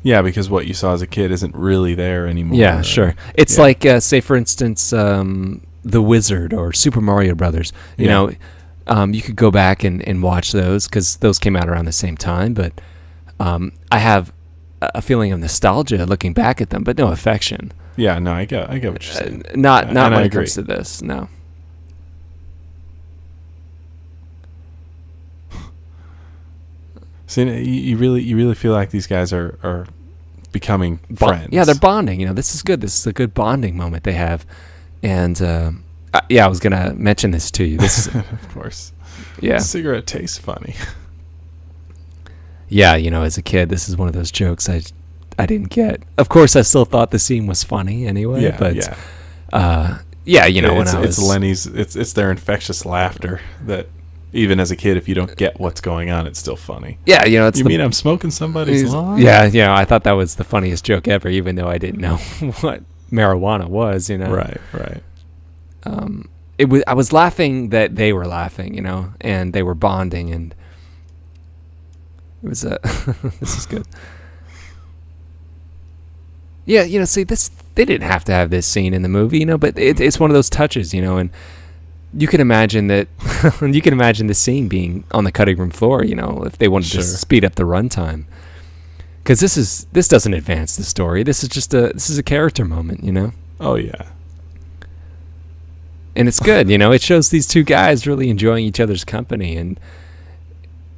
yeah, because what you saw as a kid isn't really there anymore. Yeah, sure. It's like, say for instance, The Wizard or Super Mario Brothers. You could go back and watch those because those came out around the same time, but I have a feeling of nostalgia looking back at them, but no affection. Yeah, no, I get what you're saying. Not when I it agree. comes to this, no. See, you really feel like these guys are becoming friends. Yeah, they're bonding. This is good. This is a good bonding moment they have, and I was gonna mention this to you. This is, of course. Yeah, cigarette tastes funny. Yeah, as a kid, this is one of those jokes I didn't get. Of course, I still thought the scene was funny anyway. Yeah, but when I was, it's Lenny's, it's their infectious laughter that even as a kid, if you don't get what's going on, it's still funny. Yeah, it's you mean I'm smoking somebody's lawn? Yeah, I thought that was the funniest joke ever, even though I didn't know what marijuana was. Right. I was laughing that they were laughing, and they were bonding, and it was this is good. Yeah, see, this, they didn't have to have this scene in the movie, but it's one of those touches, and you can imagine that. You can imagine the scene being on the cutting room floor, if they wanted to speed up the runtime, because this doesn't advance the story. This is a character moment, Oh yeah. And it's good, It shows these two guys really enjoying each other's company, and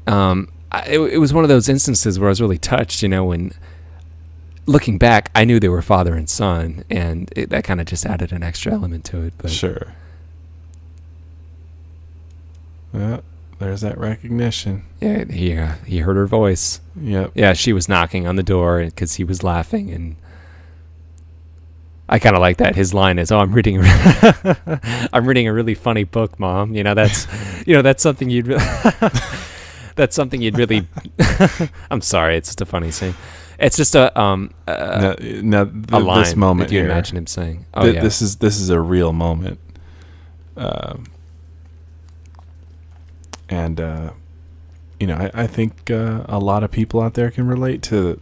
it was one of those instances where I was really touched, when looking back, I knew they were father and son, and that kind of just added an extra element to it. But sure. Well, there's that recognition. Yeah, he heard her voice. Yep. Yeah, she was knocking on the door because he was laughing, and I kind of like that. His line is, "Oh, I'm reading a really funny book, Mom." That's something you'd that's something you'd really. I'm sorry, it's just a funny scene. It's just a line this moment that you here, imagine him saying. This is a real moment, and I think a lot of people out there can relate to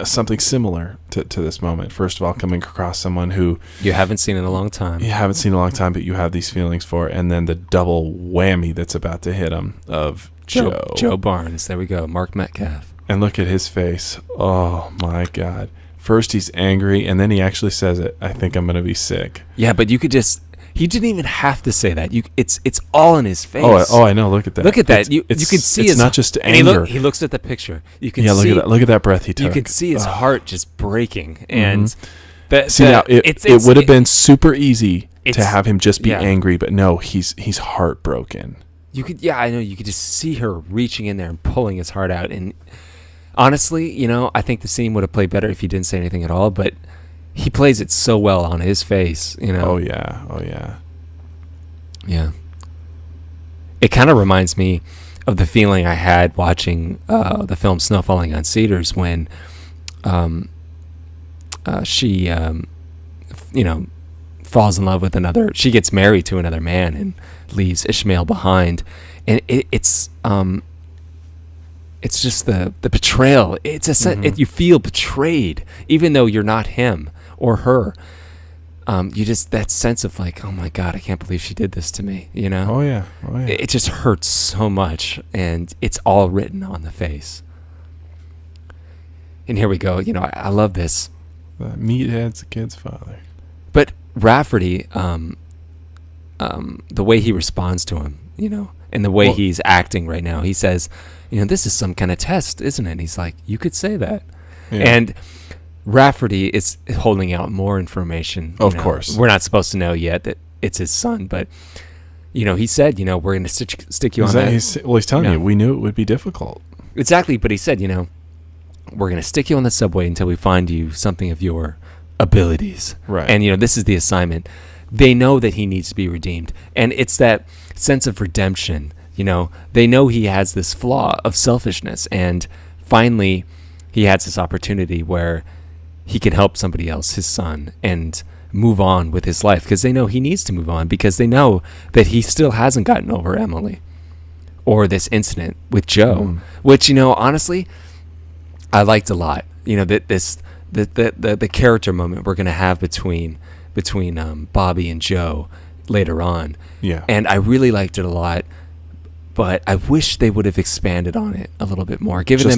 something similar to this moment. First of all, coming across someone who you haven't seen in a long time. You haven't seen in a long time, but you have these feelings for, and then the double whammy that's about to hit him of Joe. Joe Barnes. There we go. Mark Metcalf. And look at his face. Oh, my God. First he's angry, and then he actually says it. I think I'm going to be sick. Yeah, but you could just... He didn't even have to say that. It's all in his face. Oh, I know. Look at that. Look at that. You can see it's his... not just anger. He looks at the picture. You can look see... at that. Look at that breath he took. You can see his heart just breaking. And... Now, it would have been super easy to have him just be angry, but no, he's heartbroken. I know. You could just see her reaching in there and pulling his heart out. And honestly, I think the scene would have played better if he didn't say anything at all, but he plays it so well on his face, Oh, yeah. Yeah. It kind of reminds me of the feeling I had watching the film Snow Falling on Cedars when she, falls in love with another. She gets married to another man and leaves Ishmael behind. And it's just the betrayal. It's you feel betrayed, even though you're not him or her. You just, that sense of like, oh my God, I can't believe she did this to me, Oh yeah. It just hurts so much, and it's all written on the face. And here we go. I love this. Meathead's the kid's father. But Rafferty, the way he responds to him, and the way he's acting right now, he says, this is some kind of test, isn't it? And he's like, you could say that. Yeah. And Rafferty is holding out more information. Of course. We're not supposed to know yet that it's his son, but, he said, we're going to stick you on that. He's telling you, we knew it would be difficult. Exactly, but he said, we're going to stick you on the subway until we find you something of your abilities. Right. And, this is the assignment. They know that he needs to be redeemed. And it's that sense of redemption. They know he has this flaw of selfishness. And finally, he has this opportunity where he can help somebody else, his son, and move on with his life. Because they know he needs to move on. Because they know that he still hasn't gotten over Emily. Or this incident with Joe. Which, honestly, I liked a lot. The character moment we're going to have between Bobby and Joe later on. Yeah. And I really liked it a lot, but I wish they would have expanded on it a little bit more, given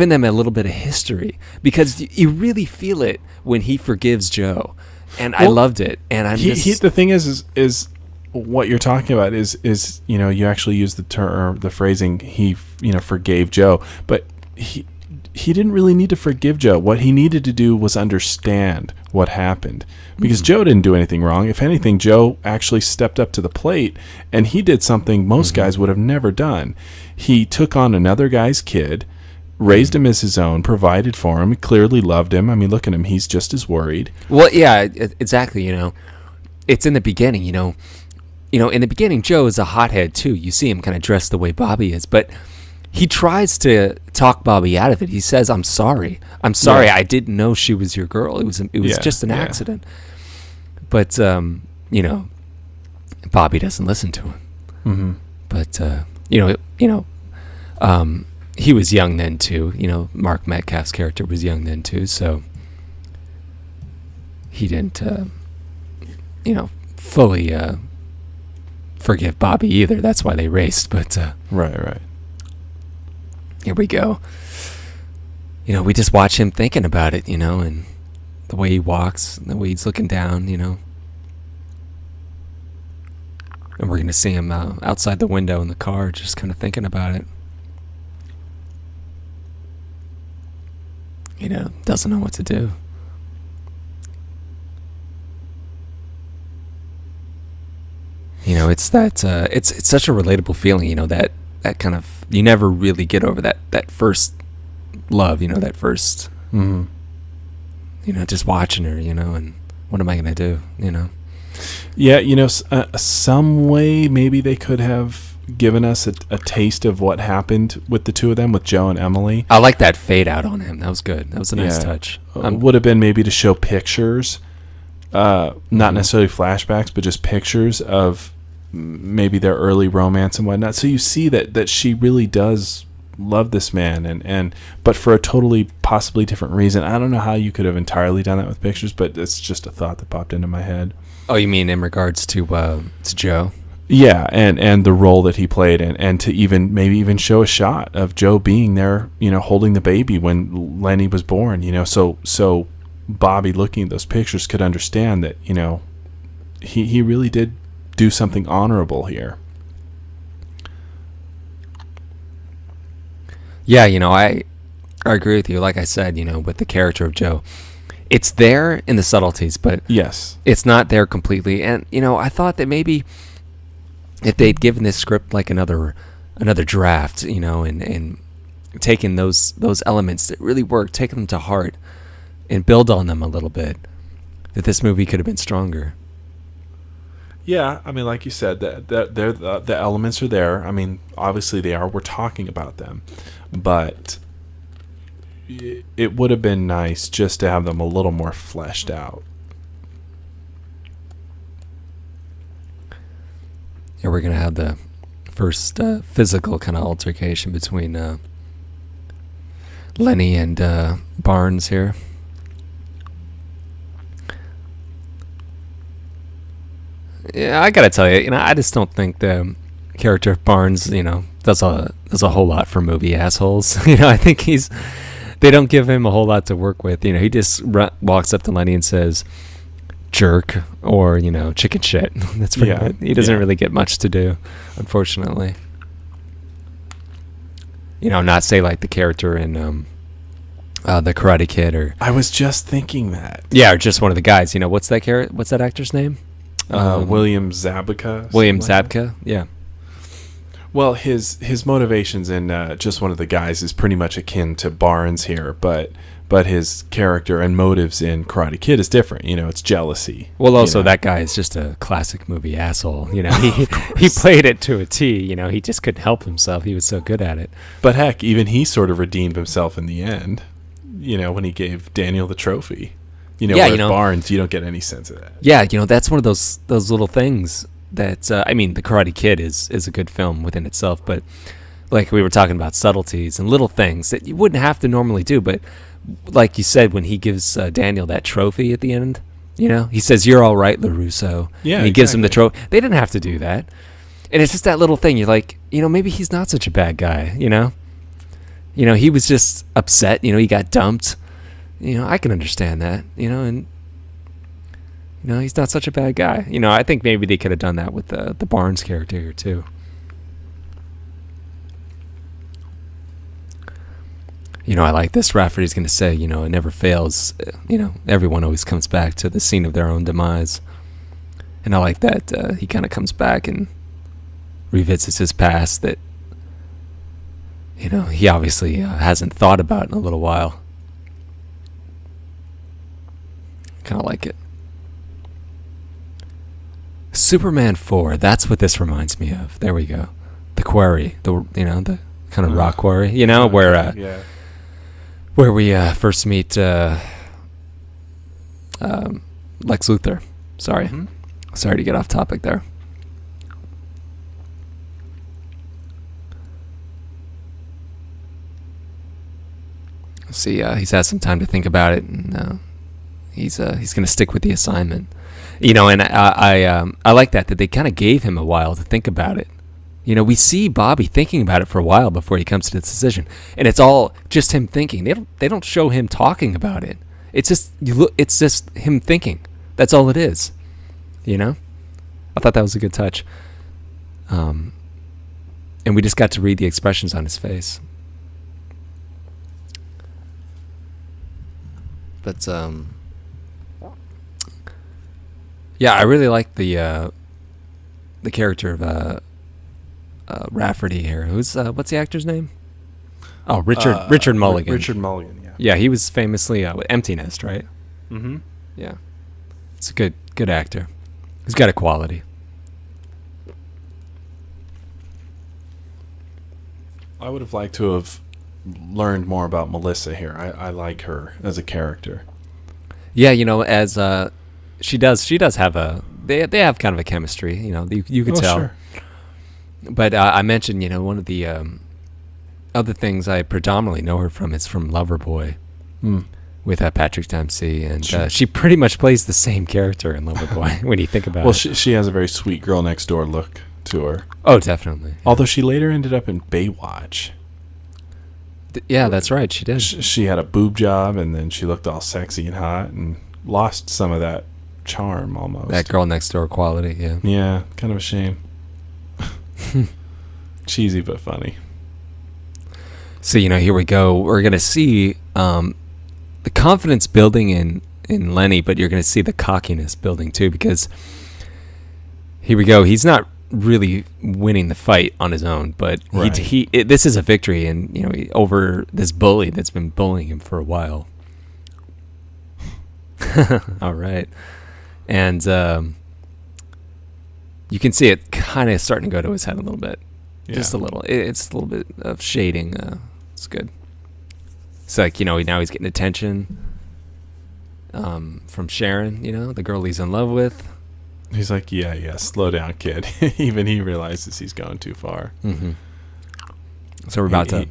them a little bit of history, because you really feel it when he forgives Joe, and I loved it. And the thing is what you're talking about is you actually use the term, the phrasing, he forgave Joe, but he didn't really need to forgive Joe. What he needed to do was understand what happened, because Joe didn't do anything wrong. If anything, Joe actually stepped up to the plate, and he did something most guys would have never done. He took on another guy's kid, raised him as his own, provided for him, clearly loved him. I mean, look at him. He's just as worried. Well, yeah, exactly. It's in the beginning, in the beginning, Joe is a hothead too. You see him kind of dressed the way Bobby is, but he tries to talk Bobby out of it. He says, I'm sorry. I didn't know she was your girl. It was just an accident. But, Bobby doesn't listen to him. Mm-hmm. But, he was young then too. Mark Metcalf's character was young then too. So he didn't, fully forgive Bobby either. That's why they raced. But right. Here we go. We just watch him thinking about it, and the way he walks, and the way he's looking down, And we're going to see him outside the window in the car, just kind of thinking about it. Doesn't know what to do. It's that, it's such a relatable feeling, that kind of, you never really get over that first love, that first, just watching her, and what am I going to do, Yeah, some way maybe they could have given us a taste of what happened with the two of them, with Joe and Emily. I like that fade out on him. That was good. That was a nice touch. Would have been maybe to show pictures, not necessarily flashbacks, but just pictures of maybe their early romance and whatnot. So you see that she really does love this man, and but for a totally possibly different reason. I don't know how you could have entirely done that with pictures, but it's just a thought that popped into my head. Oh, you mean in regards to Joe? Yeah, and the role that he played, and to maybe even show a shot of Joe being there, holding the baby when Lenny was born, so Bobby looking at those pictures could understand that, he really did do something honorable here. Yeah, I agree with you. Like I said, with the character of Joe, it's there in the subtleties, but yes, it's not there completely. And I thought that maybe if they'd given this script like another draft, and taken those elements that really work, taken them to heart, and build on them a little bit, that this movie could have been stronger. Yeah, I mean, like you said, the elements are there. I mean, obviously they are. We're talking about them, but it would have been nice just to have them a little more fleshed out. Yeah, we're gonna have the first physical kind of altercation between Lenny and Barnes here. Yeah, I gotta tell you, I just don't think the character of Barnes, does a whole lot for movie assholes. I think they don't give him a whole lot to work with. He just walks up to Lenny and says, "Jerk," or chicken shit. That's pretty good. He doesn't really get much to do, unfortunately. Not say like the character in the Karate Kid, or I was just thinking that. Yeah, or just one of the guys. What's that actor's name? William Zabka. William Zabka. Yeah. Well, his motivations in just one of the guys is pretty much akin to Barnes here, but his character and motives in Karate Kid is different. It's jealousy. Well, also that guy is just a classic movie asshole. He played it to a T. He just couldn't help himself. He was so good at it. But heck, even he sort of redeemed himself in the end. When he gave Daniel the trophy. Barnes, you don't get any sense of that. Yeah, that's one of those little things that the Karate Kid is a good film within itself, but like we were talking about subtleties and little things that you wouldn't have to normally do, but like you said, when he gives Daniel that trophy at the end, he says, "You're all right, LaRusso." Yeah, and he gives him the trophy. They didn't have to do that, and it's just that little thing. You're like, maybe he's not such a bad guy. He was just upset. He got dumped. I can understand that. And he's not such a bad guy. I think maybe they could have done that with the Barnes character here too. I like this. Rafferty's going to say, it never fails. Everyone always comes back to the scene of their own demise. And I like that he kind of comes back and revisits his past that, he obviously hasn't thought about in a little while. Kind of like it. Superman 4, that's what this reminds me of. There we go. The quarry, the kind of rock quarry, where we first meet Lex Luthor. Sorry. Mm-hmm. Sorry to get off topic there. See, he's had some time to think about it, and he's going to stick with the assignment. And I like that they kind of gave him a while to think about it. We see Bobby thinking about it for a while before he comes to the decision, and it's all just him thinking. They don't show him talking about it. It's just it's just him thinking. That's all it is. I thought that was a good touch. And we just got to read the expressions on his face. But yeah, I really like the character of Rafferty here. Who's what's the actor's name? Oh, Richard Mulligan. Richard Mulligan. Yeah. Yeah, he was famously with Empty Nest, right? Mm-hmm. Yeah, it's a good actor. He's got a quality. I would have liked to have learned more about Melissa here. I like her as a character. Yeah, as she does have they have kind of a chemistry. You could tell. Sure. But I mentioned, one of the other things I predominantly know her from is from Loverboy with Patrick Dempsey, and she pretty much plays the same character in Loverboy when you think about it. Well, she has a very sweet girl next door look to her. Oh, definitely. Although she later ended up in Baywatch. Yeah, that's right. She did. She had a boob job, and then she looked all sexy and hot, and lost some of that charm almost. That girl next door quality, yeah. Yeah, kind of a shame. Cheesy but funny. So, here we go. We're going to see the confidence building in Lenny, but you're going to see the cockiness building too, because here we go. He's not really winning the fight on his own, but right. this is a victory, and over this bully that's been bullying him for a while. All right. And you can see it kind of starting to go to his head a little bit. Yeah. Just a little. It's a little bit of shading. It's good. It's like, now he's getting attention from Sharon, the girl he's in love with. He's like, yeah, slow down, kid. Even he realizes he's going too far. Mm-hmm. So we're about to...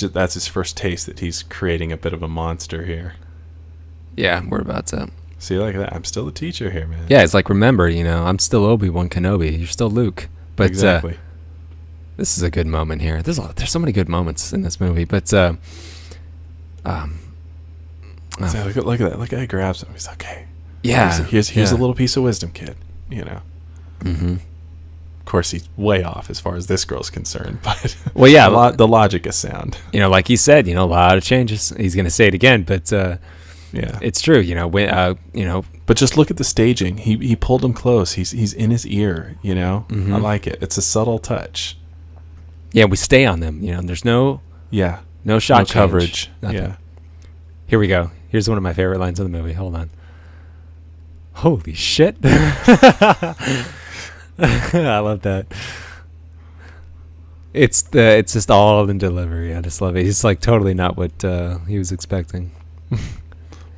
that's his first taste that he's creating a bit of a monster here. Yeah, we're about to... See, like that. I'm still the teacher here, man. Yeah, it's like, remember, I'm still Obi-Wan Kenobi. You're still Luke. But exactly. This is a good moment here. There's so many good moments in this movie, but... So look at that. Look at how he grabs him. He's like, okay. Yeah. Here's a little piece of wisdom, kid. Mm-hmm. Of course, he's way off as far as this girl's concerned, but well, yeah, the logic is sound. Like he said, a lot of changes. He's going to say it again, but yeah, it's true. But just look at the staging. He pulled him close. He's in his ear. Mm-hmm. I like it. It's a subtle touch. Yeah, we stay on them. There's no shot coverage. Nothing. Yeah. Here we go. Here's one of my favorite lines of the movie. Hold on. Holy shit. I love that. It's just all in delivery. I just love it. He's like totally not what he was expecting.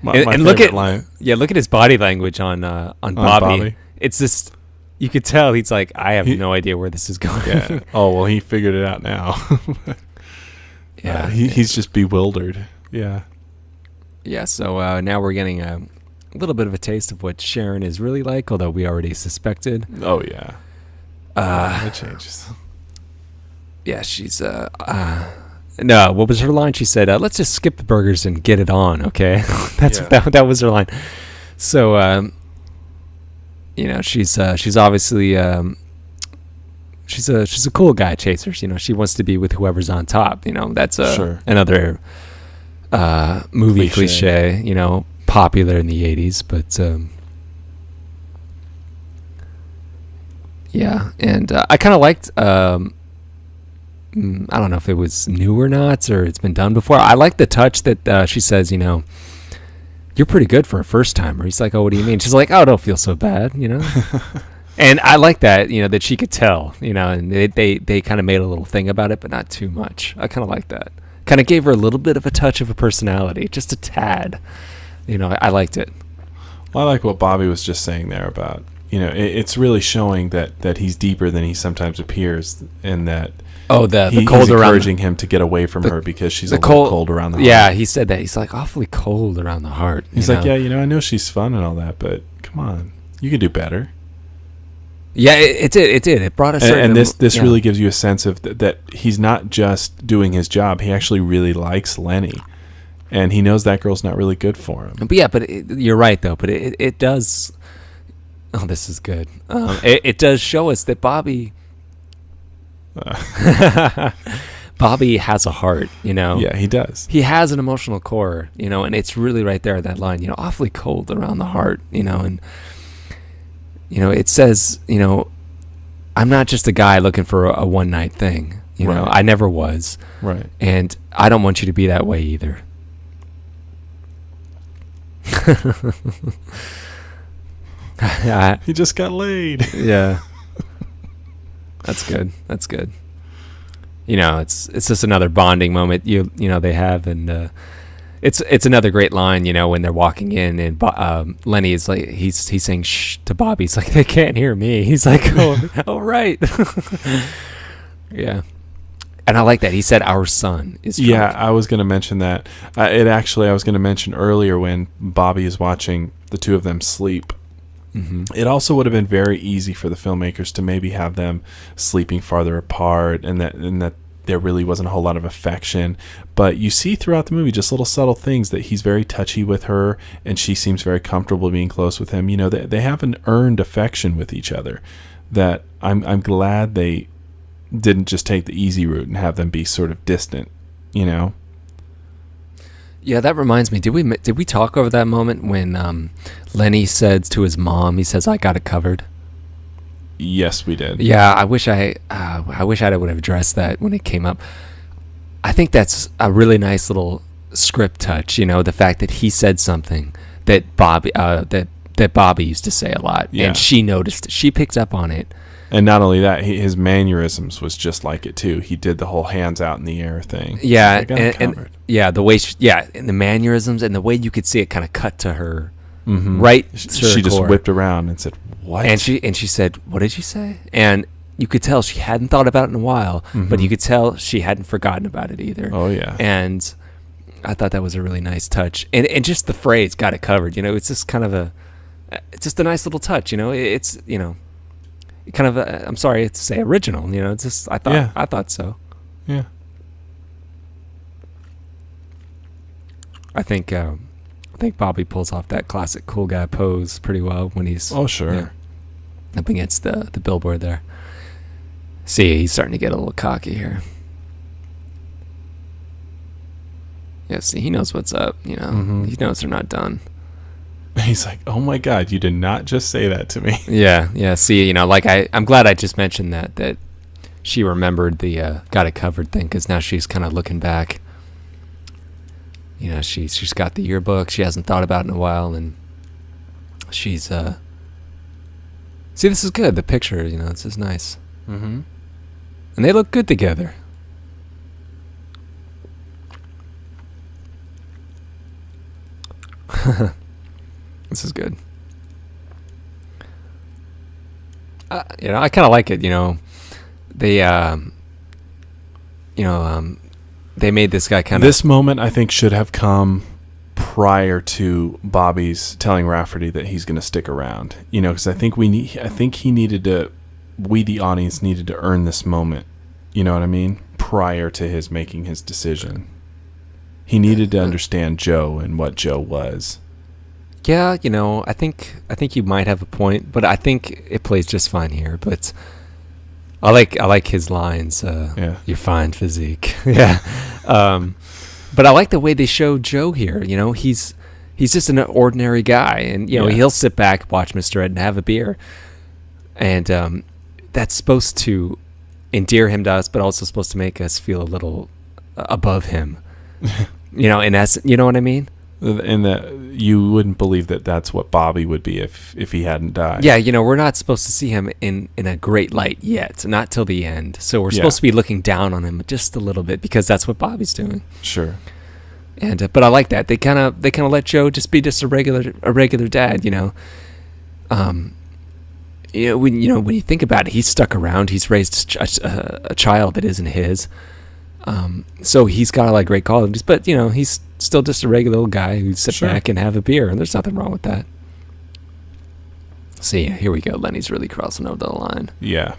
my look at line. Yeah, look at his body language on Bobby. It's just, you could tell he's like, I have no idea where this is going. Yeah. Oh well, he figured it out now. Yeah. He's just bewildered. Yeah. Yeah. So now we're getting a little bit of a taste of what Sharon is really like, although we already suspected. Oh yeah. It changes. Yeah, she's no, what was her line? She said, let's just skip the burgers and get it on, okay? That was her line. So she's obviously she's a cool guy chaser. She wants to be with whoever's on top. That's another movie cliche, popular in the 80s, but yeah. And I kind of liked I don't know if it was new or not, or it's been done before. I like the touch that she says, you're pretty good for a first timer. He's like, oh, what do you mean? She's like, oh, don't feel so bad, And I like that, that she could tell, and they kind of made a little thing about it, but not too much. I kind of like that. Kind of gave her a little bit of a touch of a personality, just a tad. I liked it. Well, I like what Bobby was just saying there about, it's really showing that he's deeper than he sometimes appears, and that the cold he's around, encouraging him to get away from her because she's a little cold around the heart. Yeah, he said that. He's like, awfully cold around the heart. He's like, yeah, I know she's fun and all that, but come on, you can do better. Yeah, it did. It brought us. And this really gives you a sense of that he's not just doing his job. He actually really likes Lenny, and he knows that girl's not really good for him. But you're right though. But it does. Oh, this is good. It does show us that Bobby has a heart. Yeah, he does. He has an emotional core. And it's really right there, that line. Awfully cold around the heart. And. It says, I'm not just a guy looking for a one-night thing. Right. I never was. Right. And I don't want you to be that way either. He just got laid. Yeah. That's good. It's just another bonding moment they have, and It's another great line, when they're walking in, and Lenny is like, he's saying shh to Bobby. He's like, they can't hear me. He's like, oh right. Yeah. And I like that. He said our son is drunk. Yeah, I was going to mention that. I was going to mention earlier when Bobby is watching the two of them sleep. Mm-hmm. It also would have been very easy for the filmmakers to maybe have them sleeping farther apart, and that there really wasn't a whole lot of affection. But you see throughout the movie just little subtle things that he's very touchy with her, and she seems very comfortable being close with him. You know, they have an earned affection with each other that I'm glad they didn't just take the easy route and have them be sort of distant, you know? Yeah, that reminds me. Did we talk over that moment when Lenny said to his mom, he says, "I got it covered"? Yes, we did. Yeah, I wish I would have addressed that when it came up. I think that's a really nice little script touch. You know, the fact that he said something that Bobby used to say a lot, and she noticed it. She picked up on it. And not only that, his mannerisms was just like it too. He did the whole hands out in the air thing. Yeah, Like, and the way and the mannerisms and the way you could see it kind of cut to her, mm-hmm. right? She just whipped around and said, "What?" And she said, "What did you say?" And you could tell she hadn't thought about it in a while, mm-hmm. but you could tell she hadn't forgotten about it either. Oh yeah. And I thought that was a really nice touch, and just the phrase "got it covered." You know, it's just kind of just a nice little touch. You know, it's kind of I'm sorry to say original. You know, it's just I thought so. Yeah. I think Bobby pulls off that classic cool guy pose pretty well when he's up against the billboard there. See, he's starting to get a little cocky here. Yeah, see, he knows what's up. You know, mm-hmm. he knows they're not done. He's like, "Oh my God, you did not just say that to me." Yeah. See, you know, like I'm glad I just mentioned that she remembered the got it covered thing, because now she's kind of looking back. You know, she's got the yearbook she hasn't thought about in a while, and she's see, this is good. The picture, you know, this is nice, mm-hmm. and they look good together. This is good. You know, I kind of like it. You know, they they made this guy kind of. This moment, I think, should have come prior to Bobby's telling Rafferty that he's going to stick around. You know, because I think he needed to. We, the audience, needed to earn this moment. You know what I mean? Prior to his making his decision, he needed to understand Joe and what Joe was. Yeah, you know, I think you might have a point, but I think it plays just fine here. But I like his lines. Your fine physique. Yeah. But I like the way they show Joe here. You know, he's just an ordinary guy, and you know he'll sit back, watch Mr. Ed, and have a beer, and that's supposed to endear him to us, but also supposed to make us feel a little above him. You know, and that's, you know what I mean. And that you wouldn't believe that that's what Bobby would be if he hadn't died. Yeah, you know, we're not supposed to see him in a great light yet, not till the end. So we're supposed to be looking down on him just a little bit, because that's what Bobby's doing. Sure. And but I like that they kind of let Joe just be just a regular dad. You know, when you think about it, he's stuck around. He's raised a child that isn't his. So he's got a lot of great qualities, but you know, he's still just a regular old guy who sit back and have a beer, and there's nothing wrong with that. See, here we go. Lenny's really crossing over the line. Yeah.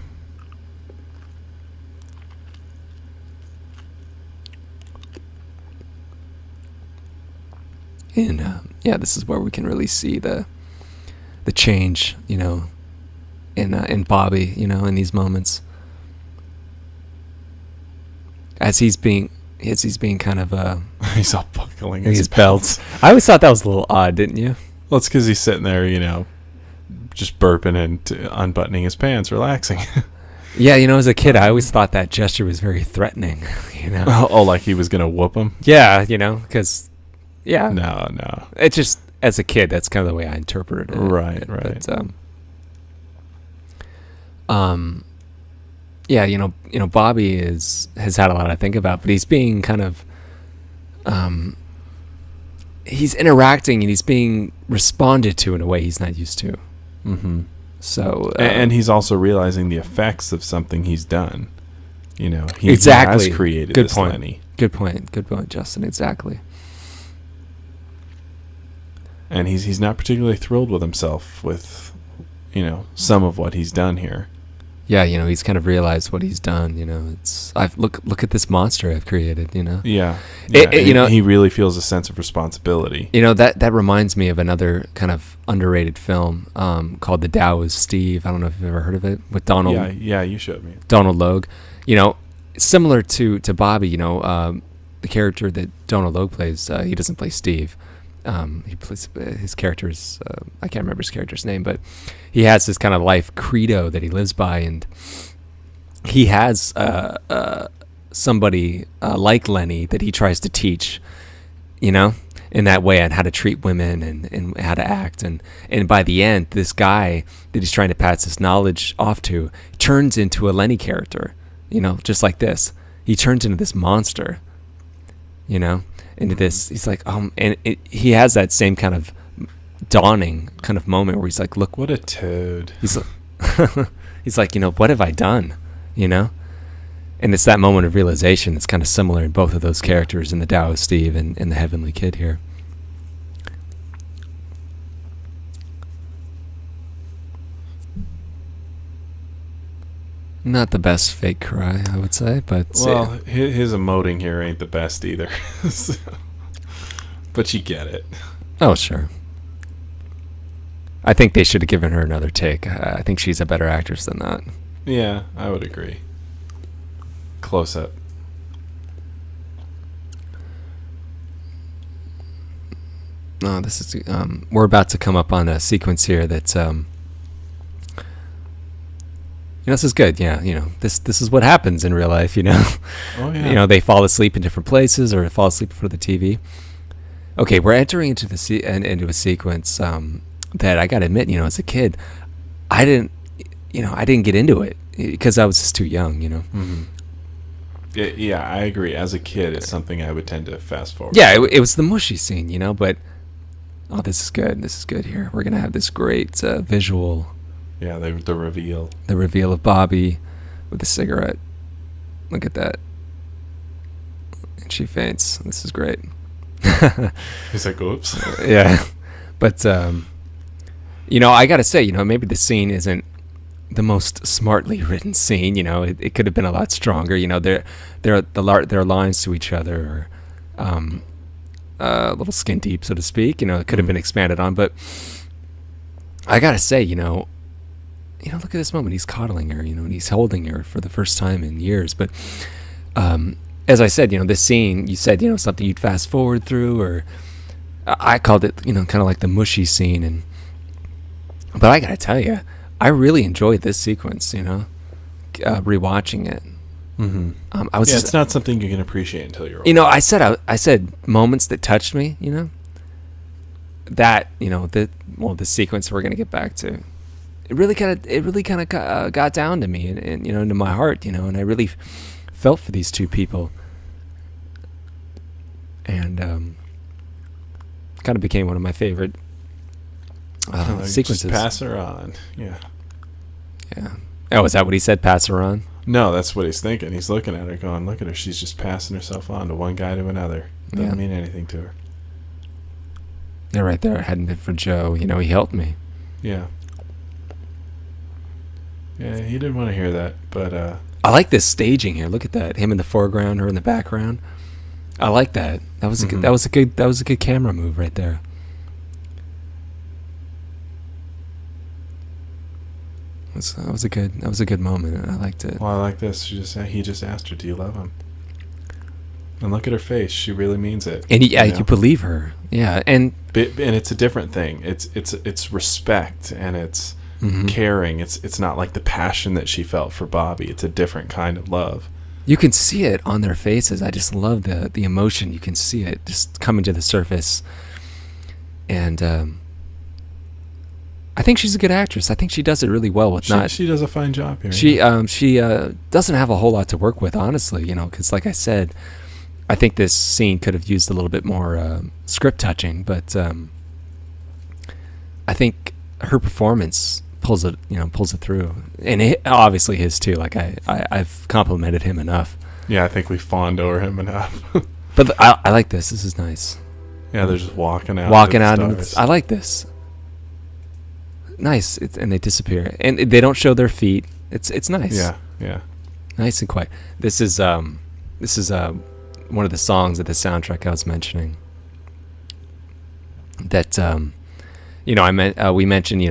And this is where we can really see the change, you know, in Bobby, you know, in these moments. As he's being kind of he's all buckling his belts. I always thought that was a little odd, didn't you? Well, it's because he's sitting there, you know, just burping and unbuttoning his pants, relaxing. Yeah, you know, as a kid, I always thought that gesture was very threatening. You know, like he was gonna whoop him. Yeah, you know, because no, it's just, as a kid, that's kind of the way I interpreted it. Right. But, yeah, you know, Bobby has had a lot to think about, but he's being kind of, he's interacting and he's being responded to in a way he's not used to. Mm-hmm. So, and he's also realizing the effects of something he's done. You know, he exactly. has created Good this point. Lenny. Good point, Justin. Exactly. And he's not particularly thrilled with himself with, you know, some of what he's done here. Yeah, you know, he's kind of realized what he's done. You know, look at this monster I've created. You know. Yeah. You know, he really feels a sense of responsibility. You know, that reminds me of another kind of underrated film called The Tao is Steve. I don't know if you've ever heard of it, with Donald. Yeah, you showed me. Donald Logue. You know, similar to Bobby. You know, the character that Donald Logue plays. He doesn't play Steve. He plays his character's. I can't remember his character's name, but he has this kind of life credo that he lives by, and he has somebody like Lenny that he tries to teach, you know, in that way, on how to treat women and how to act, and by the end, this guy that he's trying to pass this knowledge off to turns into a Lenny character, you know, just like this. He turns into this monster, you know. Into this, he's like, he has that same kind of dawning kind of moment where he's like, look, what a toad. He's like, he's like, you know, what have I done? You know, and it's that moment of realization that's kind of similar in both of those characters, in the Tao of Steve and the Heavenly Kid here. Not the best fake cry, I would say, but well, his emoting here ain't the best either. So, but you get it. Oh, sure. I think they should have given her another take. I think she's a better actress than that. Yeah, I would agree. Close up. No, this is. We're about to come up on a sequence here that's. You know, this is good. Yeah, you know, this is what happens in real life. You know, Oh yeah. You know, they fall asleep in different places or fall asleep before the TV. Okay, we're entering into into a sequence that I gotta admit, you know, as a kid, I didn't get into it because I was just too young. You know. Mm-hmm. Yeah, I agree. As a kid, it's something I would tend to fast forward. Yeah, it was the mushy scene, you know, but this is good. This is good here. We're gonna have this great visual. Yeah, the reveal. The reveal of Bobby with the cigarette. Look at that. And she faints. This is great. He's like, oops. Yeah. But, you know, I got to say, you know, maybe the scene isn't the most smartly written scene. You know, it could have been a lot stronger. You know, their lines to each other are a little skin deep, so to speak. You know, it could have been expanded on. But I got to say, you know, look at this moment. He's coddling her, you know, and he's holding her for the first time in years. But as I said, you know, this scene, you said, you know, something you'd fast forward through, or I called it, you know, kind of like the mushy scene. But I got to tell you, I really enjoyed this sequence, you know, rewatching it. Mm-hmm. It's not something you can appreciate until you're older. You know, I said moments that touched me, you know, that, you know, the sequence we're going to get back to. It really kind of got down to me and you know, into my heart, you know, and I really felt for these two people, and kind of became one of my favorite sequences. Just pass her on, yeah. Oh, is that what he said? Pass her on? No, that's what he's thinking. He's looking at her, going, "Look at her. She's just passing herself on to one guy to another. Doesn't mean anything to her." Yeah, right there. Hadn't been for Joe, you know, he helped me. Yeah. Yeah, he didn't want to hear that, but I like this staging here. Look at that. Him in the foreground, her in the background. I like that. That was a good camera move right there. That was a good moment. I liked it. Well, I like this. He just asked her, "Do you love him?" And look at her face. She really means it. And you believe her. Yeah, and it's a different thing. It's respect, and it's caring. It's not like the passion that she felt for Bobby. It's a different kind of love. You can see it on their faces. I just love the emotion. You can see it just coming to the surface. And I think she's a good actress. I think she does it really well with She does a fine job here. She doesn't have a whole lot to work with, honestly, you know, because like I said, I think this scene could have used a little bit more script touching, but I think her performance pulls it through, and obviously his too. Like I've complimented him enough. Yeah, I think we fawned over him enough. But I like this. This is nice. Yeah, they're just walking out. I like this. Nice. And they disappear, and they don't show their feet. It's nice. Yeah. Nice and quiet. This is one of the songs of the soundtrack I was mentioning. That we mentioned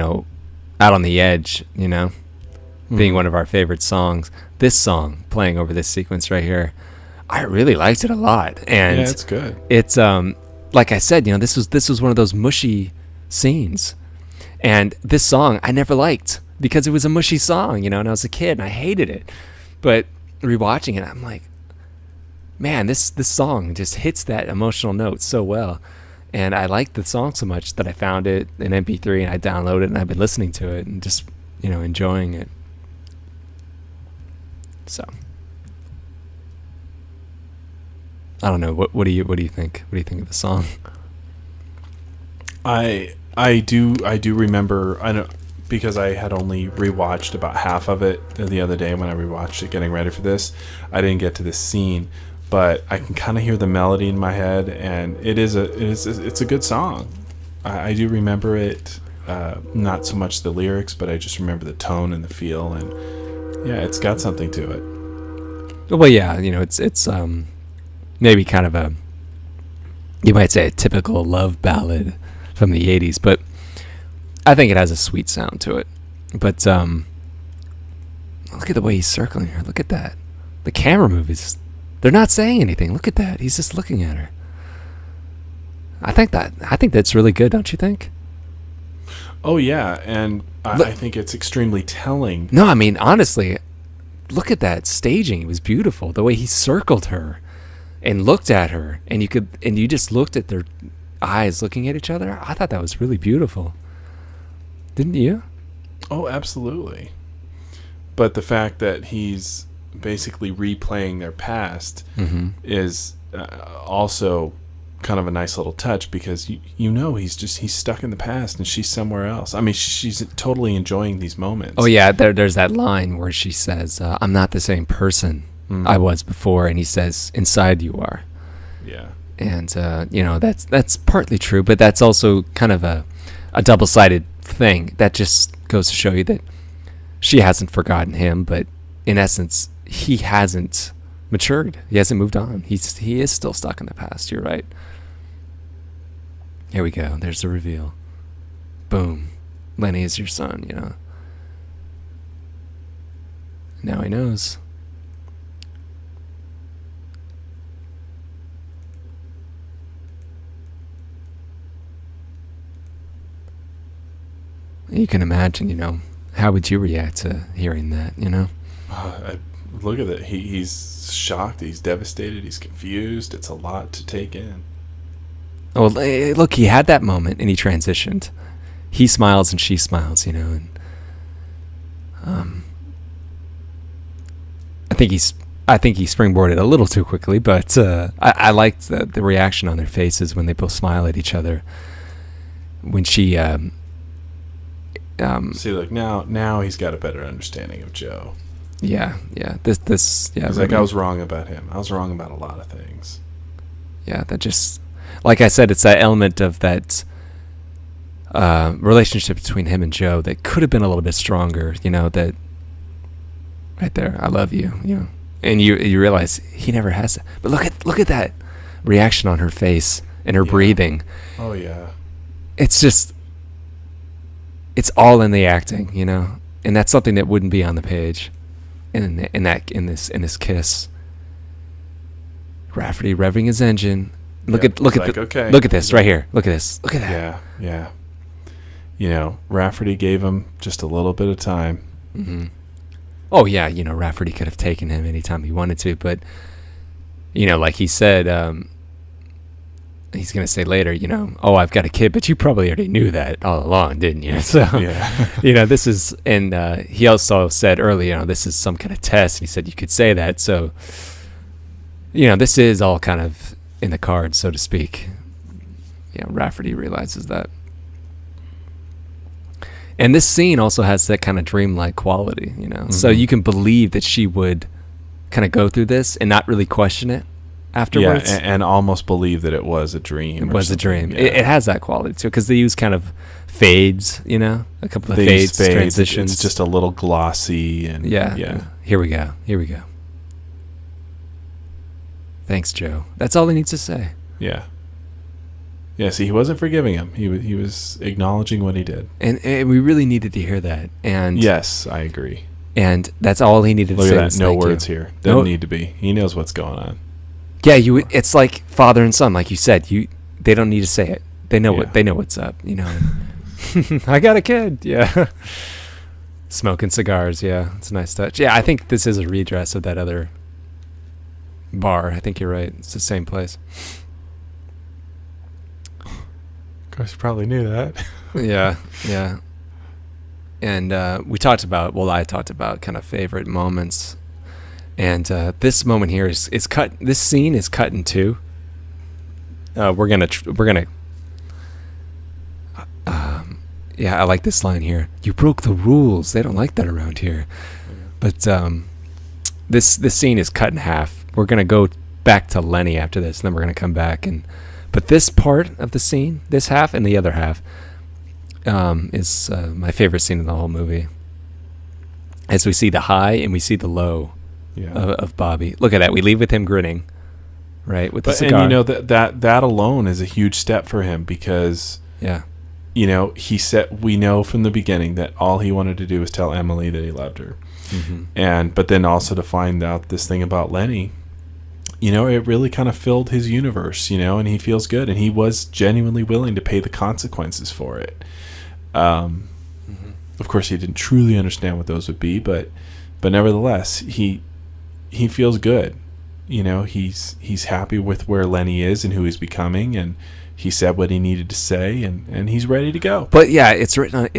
Out on the Edge, being one of our favorite songs. This song playing over this sequence right here, I really liked it a lot, and yeah, it's good. It's like I said, this was one of those mushy scenes, and this song I never liked because it was a mushy song, and I was a kid and I hated it. But rewatching it, I'm like, man, this song just hits that emotional note so well. And I liked the song so much that I found it in MP3 and I downloaded it and I've been listening to it and just, enjoying it. So I don't know. What do you think? What do you think of the song? I do remember, I know, because I had only rewatched about half of it the other day when I rewatched it getting ready for this. I didn't get to this scene, but I can kind of hear the melody in my head, and it's a good song. I do remember it, not so much the lyrics, but I just remember the tone and the feel, and yeah, it's got something to it. Well, yeah, it's maybe kind of you might say a typical love ballad from the 80s, but I think it has a sweet sound to it. But look at the way he's circling her. Look at that. The camera movies. They're not saying anything. Look at that. He's just looking at her. I think that's really good, don't you think? Oh yeah, and I think it's extremely telling. No, I mean honestly, look at that staging. It was beautiful. The way he circled her and looked at her, and you just looked at their eyes looking at each other. I thought that was really beautiful. Didn't you? Oh, absolutely. But the fact that he's basically replaying their past is also kind of a nice little touch, because he's stuck in the past and she's somewhere else. I mean, she's totally enjoying these moments. Oh yeah, there's that line where she says, "I'm not the same person I was before," and he says, "Inside you are." Yeah. And that's partly true, but that's also kind of a double-sided thing. That just goes to show you that she hasn't forgotten him, but in essence, he hasn't matured. He hasn't moved on. He is still stuck in the past. You're right. Here we go. There's the reveal. Boom. Lenny is your son, Now he knows. You can imagine, how would you react to hearing that, Look at it. He's shocked. He's devastated. He's confused. It's a lot to take in. Oh, look, he had that moment and he transitioned. He smiles and she smiles, and I think he springboarded a little too quickly, but I liked the reaction on their faces when they both smile at each other. When she see, like now he's got a better understanding of Joe. Yeah. This. Yeah, he's like, I was wrong about him. I was wrong about a lot of things. Yeah, that just, like I said, it's that element of that relationship between him and Joe that could have been a little bit stronger. That right there, I love you. And you realize he never has it. But look at that reaction on her face and her breathing. Oh yeah. It's just, it's all in the acting, and that's something that wouldn't be on the page. In this kiss, Rafferty revving his engine. Look at this right here. Look at this. Look at that. Yeah. Rafferty gave him just a little bit of time. Mm-hmm. Oh yeah, Rafferty could have taken him anytime he wanted to, but like he said, he's gonna say later, oh, I've got a kid, but you probably already knew that all along, didn't you? So yeah. This is, and he also said earlier, this is some kind of test. He said you could say that, so this is all kind of in the cards, so to speak. Rafferty realizes that. And this scene also has that kind of dreamlike quality, so you can believe that she would kind of go through this and not really question it afterwards. Yeah, and almost believe that it was a dream. It was a dream. Yeah. It has that quality too, because they use kind of fades, a couple of fades, transitions. It's just a little glossy. And yeah. Here we go. Thanks, Joe. That's all he needs to say. Yeah. Yeah, see, he wasn't forgiving him. He was acknowledging what he did. And we really needed to hear that. And yes, I agree. And that's all he needed to say. Look at that. No words here. Doesn't need to be. He knows what's going on. Yeah, it's like father and son, like you said. They don't need to say it. They know what's up, I got a kid. Yeah. Smoking cigars. Yeah. It's a nice touch. Yeah, I think this is a redress of that other bar. I think you're right. It's the same place. Of course, you probably knew that. Yeah. And I talked about kind of favorite moments. And this moment here is cut. This scene is cut in two. We're gonna. Yeah, I like this line here. You broke the rules. They don't like that around here. But this scene is cut in half. We're gonna go back to Lenny after this, and then we're gonna come back But this part of the scene, this half and the other half, is my favorite scene in the whole movie. As we see the high and we see the low of Bobby. Look at that. We leave with him grinning, right, with the cigar. And that alone is a huge step for him because, he said, we know from the beginning that all he wanted to do was tell Emily that he loved her. Mm-hmm. But then also to find out this thing about Lenny, it really kind of filled his universe, and he feels good. And he was genuinely willing to pay the consequences for it. Of course, he didn't truly understand what those would be, but nevertheless, he feels good. He's happy with where Lenny is and who he's becoming, and he said what he needed to say, and he's ready to go. But it's written on.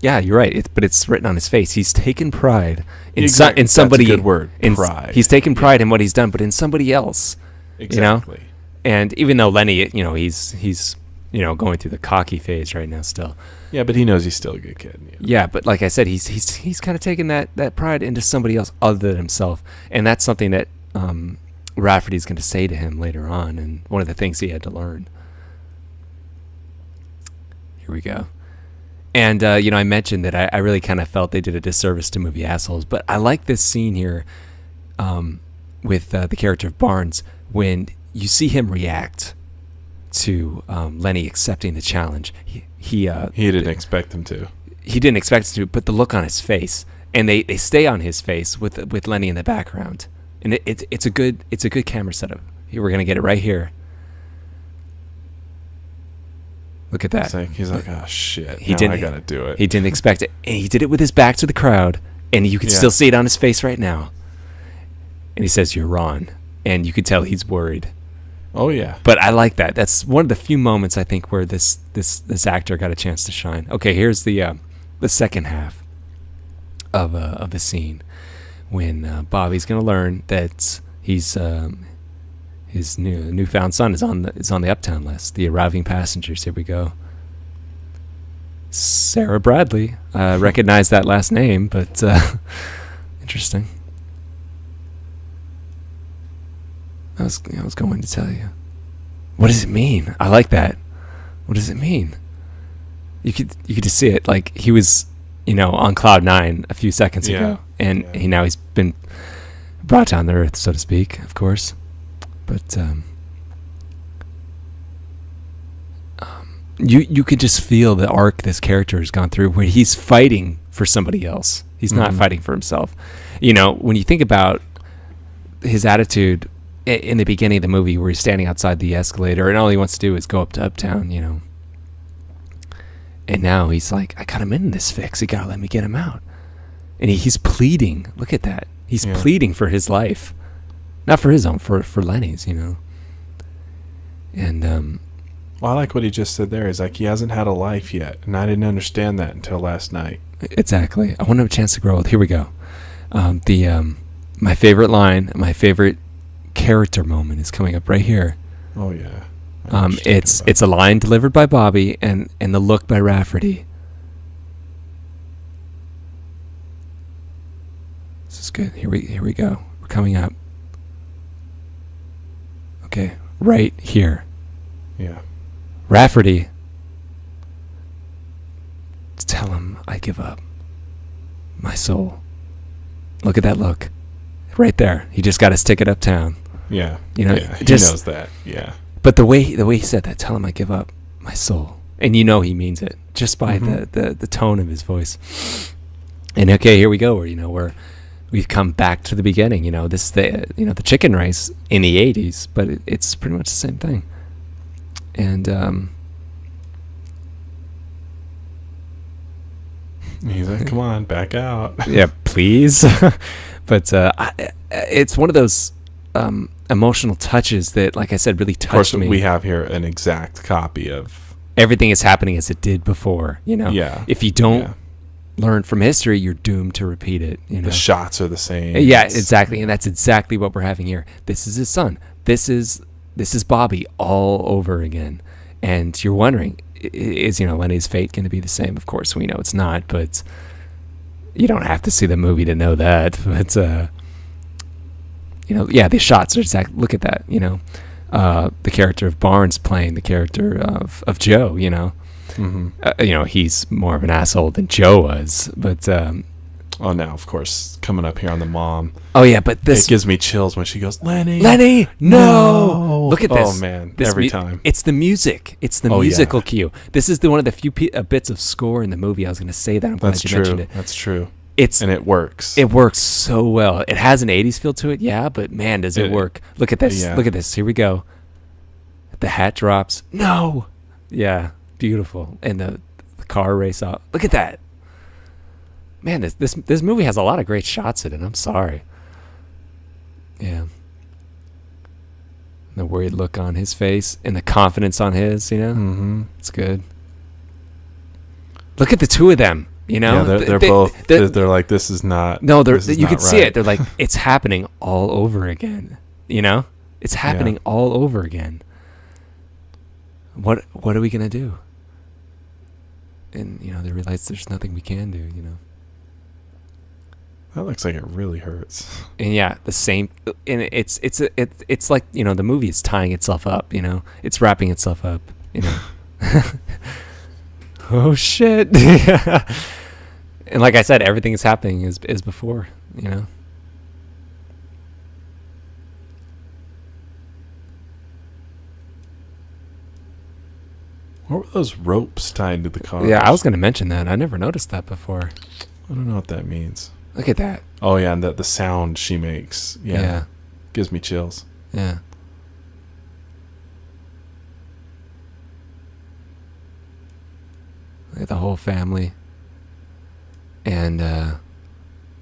You're right. But it's written on his face. He's taken pride in somebody. That's a good word. Pride. He's taken pride in what he's done, but in somebody else. Exactly. And even though Lenny, he's going through the cocky phase right now still. Yeah, but he knows he's still a good kid. Yeah, but like I said, he's kind of taken that pride into somebody else other than himself, and that's something that Rafferty's going to say to him later on, and one of the things he had to learn. Here we go. And, I mentioned that I really kind of felt they did a disservice to movie assholes, but I like this scene here with the character of Barnes when you see him react to Lenny accepting the challenge. He didn't expect him to. He didn't expect him to, but the look on his face, and they stay on his face with Lenny in the background. And it's a good camera setup. Here, we're going to get it right here. Look at that. He's like, oh shit! I gotta do it. He didn't expect it, and he did it with his back to the crowd, and you can still see it on his face right now. And he says, "You're Ron," and you could tell he's worried. Oh yeah. But I like that. That's one of the few moments I think where this actor got a chance to shine. Okay, here's the second half of the scene when Bobby's gonna learn that he's his newfound son is on the uptown list. The arriving passengers. Here we go. Sarah Bradley. Recognize that last name, but interesting. I was going to tell you. What does it mean? I like that. What does it mean? You could just see it. Like he was, on cloud 9 a few seconds ago, and he's been brought down to earth, so to speak. Of course. But you could just feel the arc this character has gone through where he's fighting for somebody else. He's not fighting for himself. When you think about his attitude in the beginning of the movie where he's standing outside the escalator and all he wants to do is go up to Uptown, And now he's like, I got him in this fix. You got to let me get him out. And he's pleading. Look at that. He's pleading for his life. Not for his own, for Lenny's, And well, I like what he just said there. He's like, he hasn't had a life yet, and I didn't understand that until last night. Exactly. I want to have a chance to grow old. Here we go. My favorite line, my favorite character moment is coming up right here. Oh yeah. It's a line delivered by Bobby and the look by Rafferty. is good. Here we go. We're coming up. Okay, right here. Yeah. Rafferty. Tell him I give up my soul. Look at that look. Right there. He just got his ticket uptown. Yeah. You know, he knows that. Yeah. But the way he said that, tell him I give up my soul. And you know he means it just by the tone of his voice. And okay, here we go. We've come back to the beginning. This is the chicken rice in the 80s, but it's pretty much the same thing. And he's like, "Come on, back out." Yeah, please. But it's one of those emotional touches that, like I said, really touched me. We have here an exact copy of everything is happening as it did before. Yeah. If you don't learn from history, you're doomed to repeat it. The shots are the same. Yeah, exactly, and that's exactly what we're having here. This is his son. This is Bobby all over again, and you're wondering, is Lenny's fate going to be the same? Of course, we know it's not, but you don't have to see the movie to know that. But the shots are exact. Look at that. The character of Barnes playing the character of Joe. He's more of an asshole than Joe was, but now of course coming up here on the mom. Oh yeah, but this it gives me chills when she goes, Lenny, no. Look at this. Oh man, this every time. It's the music. It's the musical cue. This is one of the few bits of score in the movie. I was going to say that. I'm glad you mentioned it. That's true. And it works. It works so well. It has an 80s feel to it, yeah, but man, does it work. Look at this. Yeah. Look at this. Here we go. The hat drops. No. Yeah, beautiful. And the car race off. Look at that. Man, this movie has a lot of great shots in it. I'm sorry. Yeah. The worried look on his face and the confidence on his, It's good. Look at the two of them, Yeah, they're both. They're like, this is not. No, you can see it. They're like, it's happening all over again. It's happening all over again. What are we gonna do? And they realize there's nothing we can do. That looks like it really hurts. And yeah, the same. And it's like the movie is tying itself up. It's wrapping itself up. Oh shit. And like I said, everything is happening as before. What were those ropes tied to the car? Yeah, I was going to mention that. I never noticed that before. I don't know what that means. Look at that. Oh yeah, and the sound she makes. Yeah. Gives me chills. Yeah. Look at the whole family. And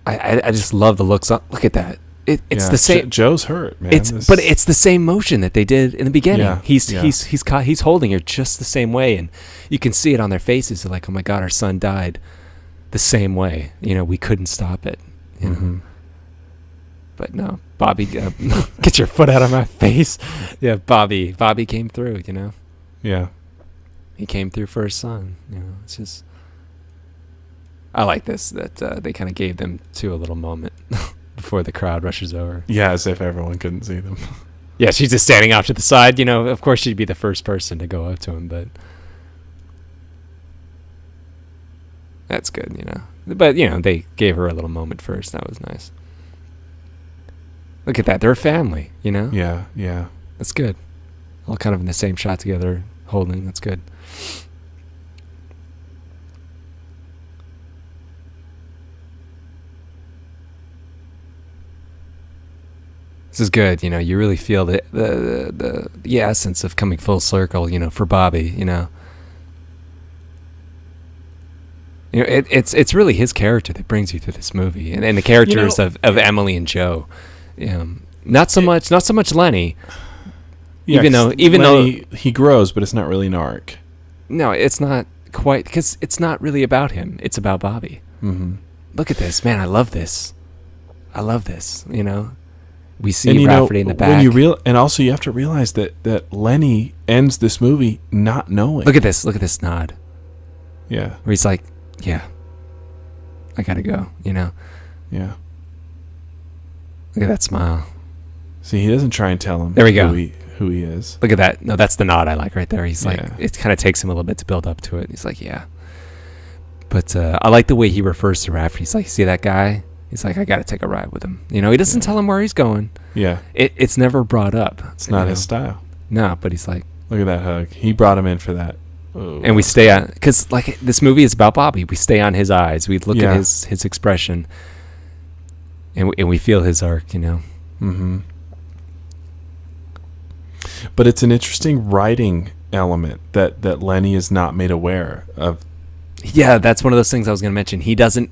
I just love the looks. Look at that. It's the same. Joe's hurt, man. But it's the same motion that they did in the beginning. Yeah, he's holding her just the same way, and you can see it on their faces. They're like, "Oh my God, our son died the same way." We couldn't stop it. But no, Bobby, get your foot out of my face. Yeah, Bobby came through. Yeah, he came through for his son. It's just. I like this that they kind of gave them to a little moment. Before the crowd rushes over. Yeah, as if everyone couldn't see them. Yeah, she's just standing off to the side. Of course she'd be the first person to go up to him, but that's good, But, they gave her a little moment first. That was nice. Look at that. They're a family, Yeah, yeah. That's good. All kind of in the same shot together, holding. That's good. This is good, you really feel the essence of coming full circle, for Bobby, It's really his character that brings you through this movie, and the characters of Emily and Joe. Not so much Lenny. Yeah, even though he grows, but it's not really an arc. No, it's not quite, because it's not really about him. It's about Bobby. Mm-hmm. Look at this, man. I love this. We see Rafferty in the back. And also you have to realize that Lenny ends this movie not knowing. Look at this nod. Yeah. Where he's like, yeah, I gotta go, Yeah. Look at that smile. See, he doesn't try and tell him There we go. who he is. Look at that. No, that's the nod I like right there. He's like, Yeah. it kind of takes him a little bit to build up to it. He's like, yeah. But I like the way he refers to Rafferty. He's like, see that guy? He's like, I got to take a ride with him. You know, he doesn't tell him where he's going. Yeah. It's never brought up. It's not his style. No, but he's like. Look at that hug. He brought him in for that. Oh, and we stay on, because like this movie is about Bobby. We stay on his eyes. We look at his expression. And we feel his arc, you know. Mm-hmm. But it's an interesting writing element that Lenny is not made aware of. Yeah, that's one of those things I was going to mention. He doesn't.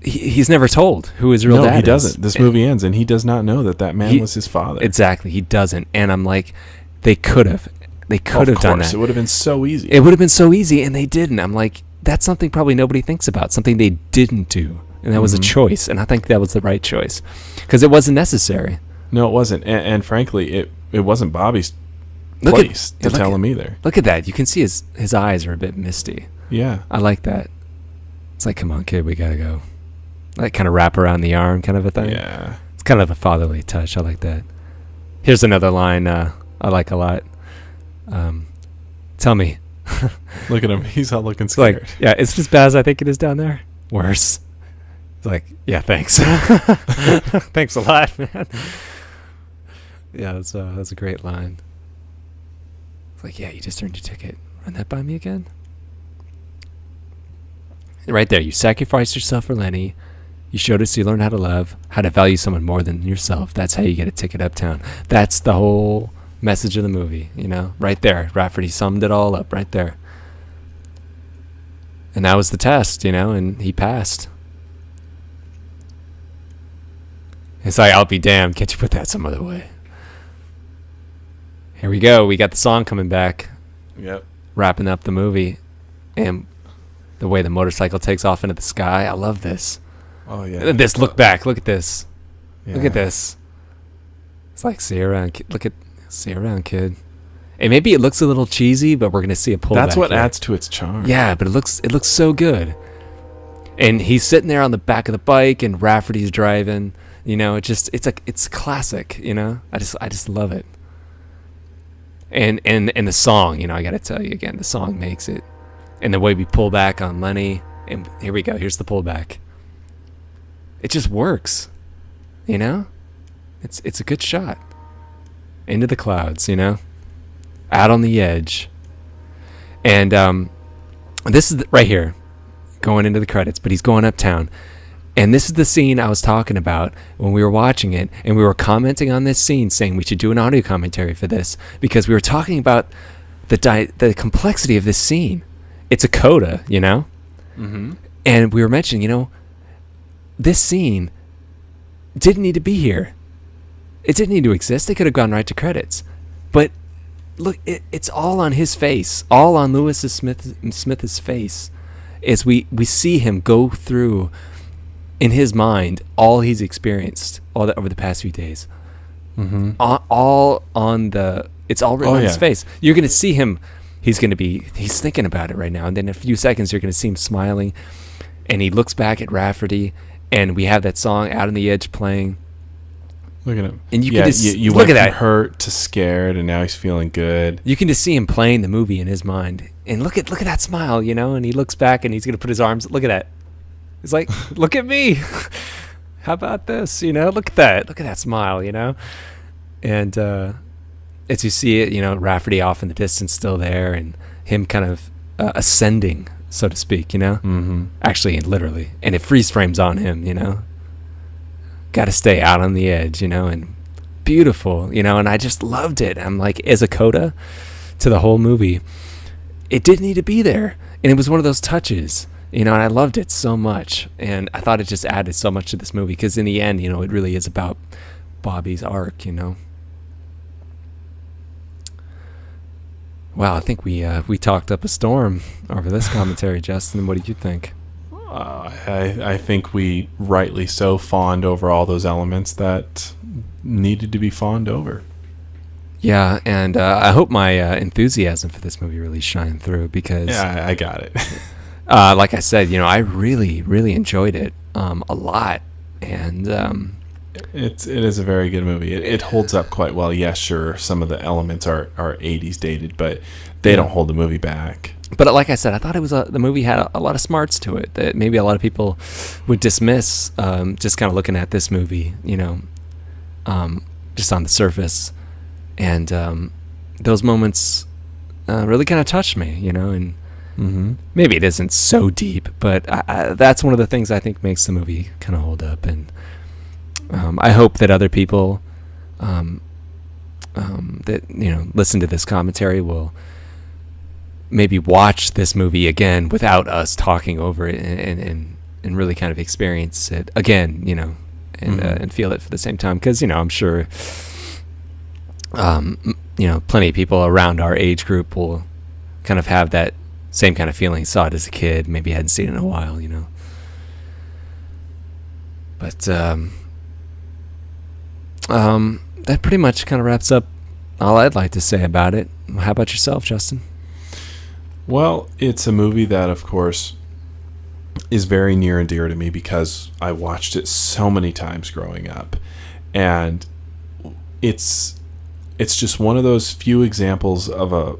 He's never told who his real dad is. No, he doesn't. This movie ends, and he does not know that man was his father. Exactly, he doesn't. And I'm like, they could have. They could have done that. It would have been so easy. It would have been so easy, and they didn't. I'm like, that's something probably nobody thinks about. Something they didn't do, and that was a choice. And I think that was the right choice, because it wasn't necessary. No, it wasn't. And frankly, it wasn't Bobby's place to tell him either. Look at that. You can see his eyes are a bit misty. Yeah. I like that. It's like, come on, kid, we got to go. Like kind of wrap around the arm kind of a thing. Yeah. It's kind of a fatherly touch. I like that. Here's another line I like a lot. Tell me. Look at him. He's all looking scared. Like, yeah, it's as bad as I think it is down there. Worse. It's like, yeah, thanks. Thanks a lot, man. Yeah, that's a great line. It's like, yeah, you just earned your ticket. Run that by me again? Right there, you sacrificed yourself for Lenny. You showed us you learned how to love, how to value someone more than yourself. That's how you get a ticket uptown. That's the whole message of the movie, you know? Right there. Rafferty summed it all up right there. And that was the test, you know, and he passed. It's like, I'll be damned. Can't you put that some other way? Here we go. We got the song coming back. Yep. Wrapping up the movie. And the way the motorcycle takes off into the sky. I love this. Oh, yeah. This, look back. Look at this. Yeah. Look at this. It's like, see you around, kid. See you around, kid. And maybe it looks a little cheesy, but we're going to see a pullback. That's what here. adds to its charm. Yeah, but it looks so good. And he's sitting there on the back of the bike, and Rafferty's driving. You know, it's classic. You know, I just love it. And the song, you know, I got to tell you again, the song makes it. And the way we pull back on Lenny, and here we go. Here's the pullback. It just works. You know, it's a good shot. Into the clouds, you know, out on the edge. And this is right here, going into the credits, but he's going uptown. And this is the scene I was talking about when we were watching it, and we were commenting on this scene, saying we should do an audio commentary for this, because we were talking about the complexity of this scene. It's a coda, you know? Mm-hmm. And we were mentioning, you know, this scene didn't need to be here. It didn't need to exist. They could have gone right to credits. But look, it's all on his face, all on Lewis Smith's face, as we see him go through in his mind all he's experienced over the past few days. Mm-hmm. It's all written on his face. You're going to see him. He's thinking about it right now. And then in a few seconds, you're going to see him smiling. And he looks back at Rafferty. And we have that song Out on the Edge playing. Look at him. And you can just you look went at from that. hurt to scared, and now he's feeling good. You can just see him playing the movie in his mind. And look at that smile, you know. And he looks back, and he's going to put his arms. Look at that. He's like, look at me. How about this? You know, look at that. Look at that smile, you know. And as you see it, you know, Rafferty off in the distance still there, and him kind of ascending, so to speak, you know. Mm-hmm. Actually and literally. And it freeze frames on him, you know. Got to stay out on the edge, you know, and beautiful, you know. And I just loved it. I'm like, as a coda to the whole movie, it didn't need to be there. And it was one of those touches. You know, and I loved it so much. And I thought it just added so much to this movie. Because in the end, you know, it really is about Bobby's arc, you know. Wow, I think we talked up a storm over this commentary, Justin. What did you think? I think we rightly so fawned over all those elements that needed to be fawned over. Yeah, and I hope my enthusiasm for this movie really shined through. Because yeah, I got it. Like I said, you know, I really, really enjoyed it a lot. And It is a very good movie. It holds up quite well. Yes, sure, some of the elements are 80s dated, but they don't hold the movie back. But like I said, I thought it was the movie had a lot of smarts to it that maybe a lot of people would dismiss, just kind of looking at this movie, just on the surface. And those moments really kind of touched me, and maybe it isn't so deep, but that's one of the things I think makes the movie kind of hold up. And I hope that other people that listen to this commentary will maybe watch this movie again without us talking over it and really kind of experience it again, and feel it for the same time. Because I'm sure plenty of people around our age group will kind of have that same kind of feeling. Saw it as a kid, maybe hadn't seen it in a while, But that pretty much kind of wraps up all I'd like to say about it. How about yourself, Justin? Well, it's a movie that, of course, is very near and dear to me because I watched it so many times growing up. And it's just one of those few examples of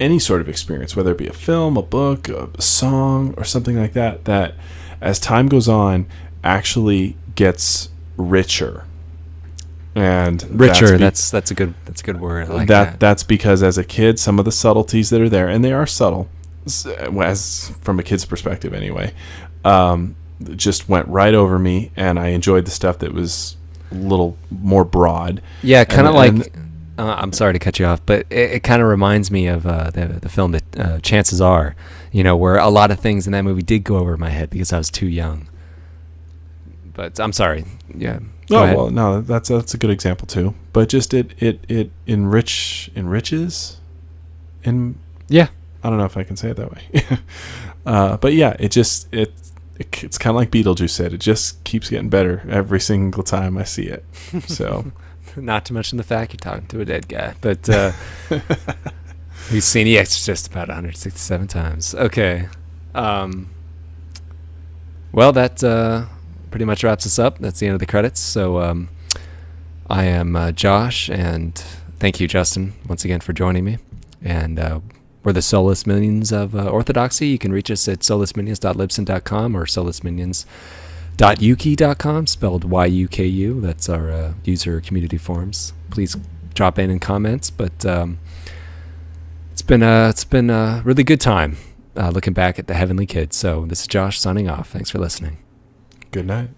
any sort of experience, whether it be a film, a book, a song, or something like that, that as time goes on actually gets richer. And richer, that's a good word. I like that. That's because as a kid, some of the subtleties that are there, and they are subtle, as from a kid's perspective anyway, just went right over me, and I enjoyed the stuff that was a little more broad. Yeah, kind of like. I'm sorry to cut you off, but it kind of reminds me of the film that Chances Are, where a lot of things in that movie did go over my head because I was too young. But I'm sorry. Yeah. Well, no, that's a good example too. But just it enriches, and yeah, I don't know if I can say it that way. But yeah, it's kind of like Beetlejuice said. It just keeps getting better every single time I see it. So, not to mention the fact you're talking to a dead guy, but we've seen The Exorcist about 167 times. Okay. Well, that pretty much wraps us up. That's the end of the credits. So I am Josh, and thank you, Justin, once again for joining me. And we're the Soulless Minions of Orthodoxy. You can reach us at soullessminions.libsyn.com or soullessminions.uki.com, spelled Y-U-K-U. That's our user community forums. Please drop in comments. But it's been a really good time looking back at the Heavenly Kids. So this is Josh signing off. Thanks for listening. Good night.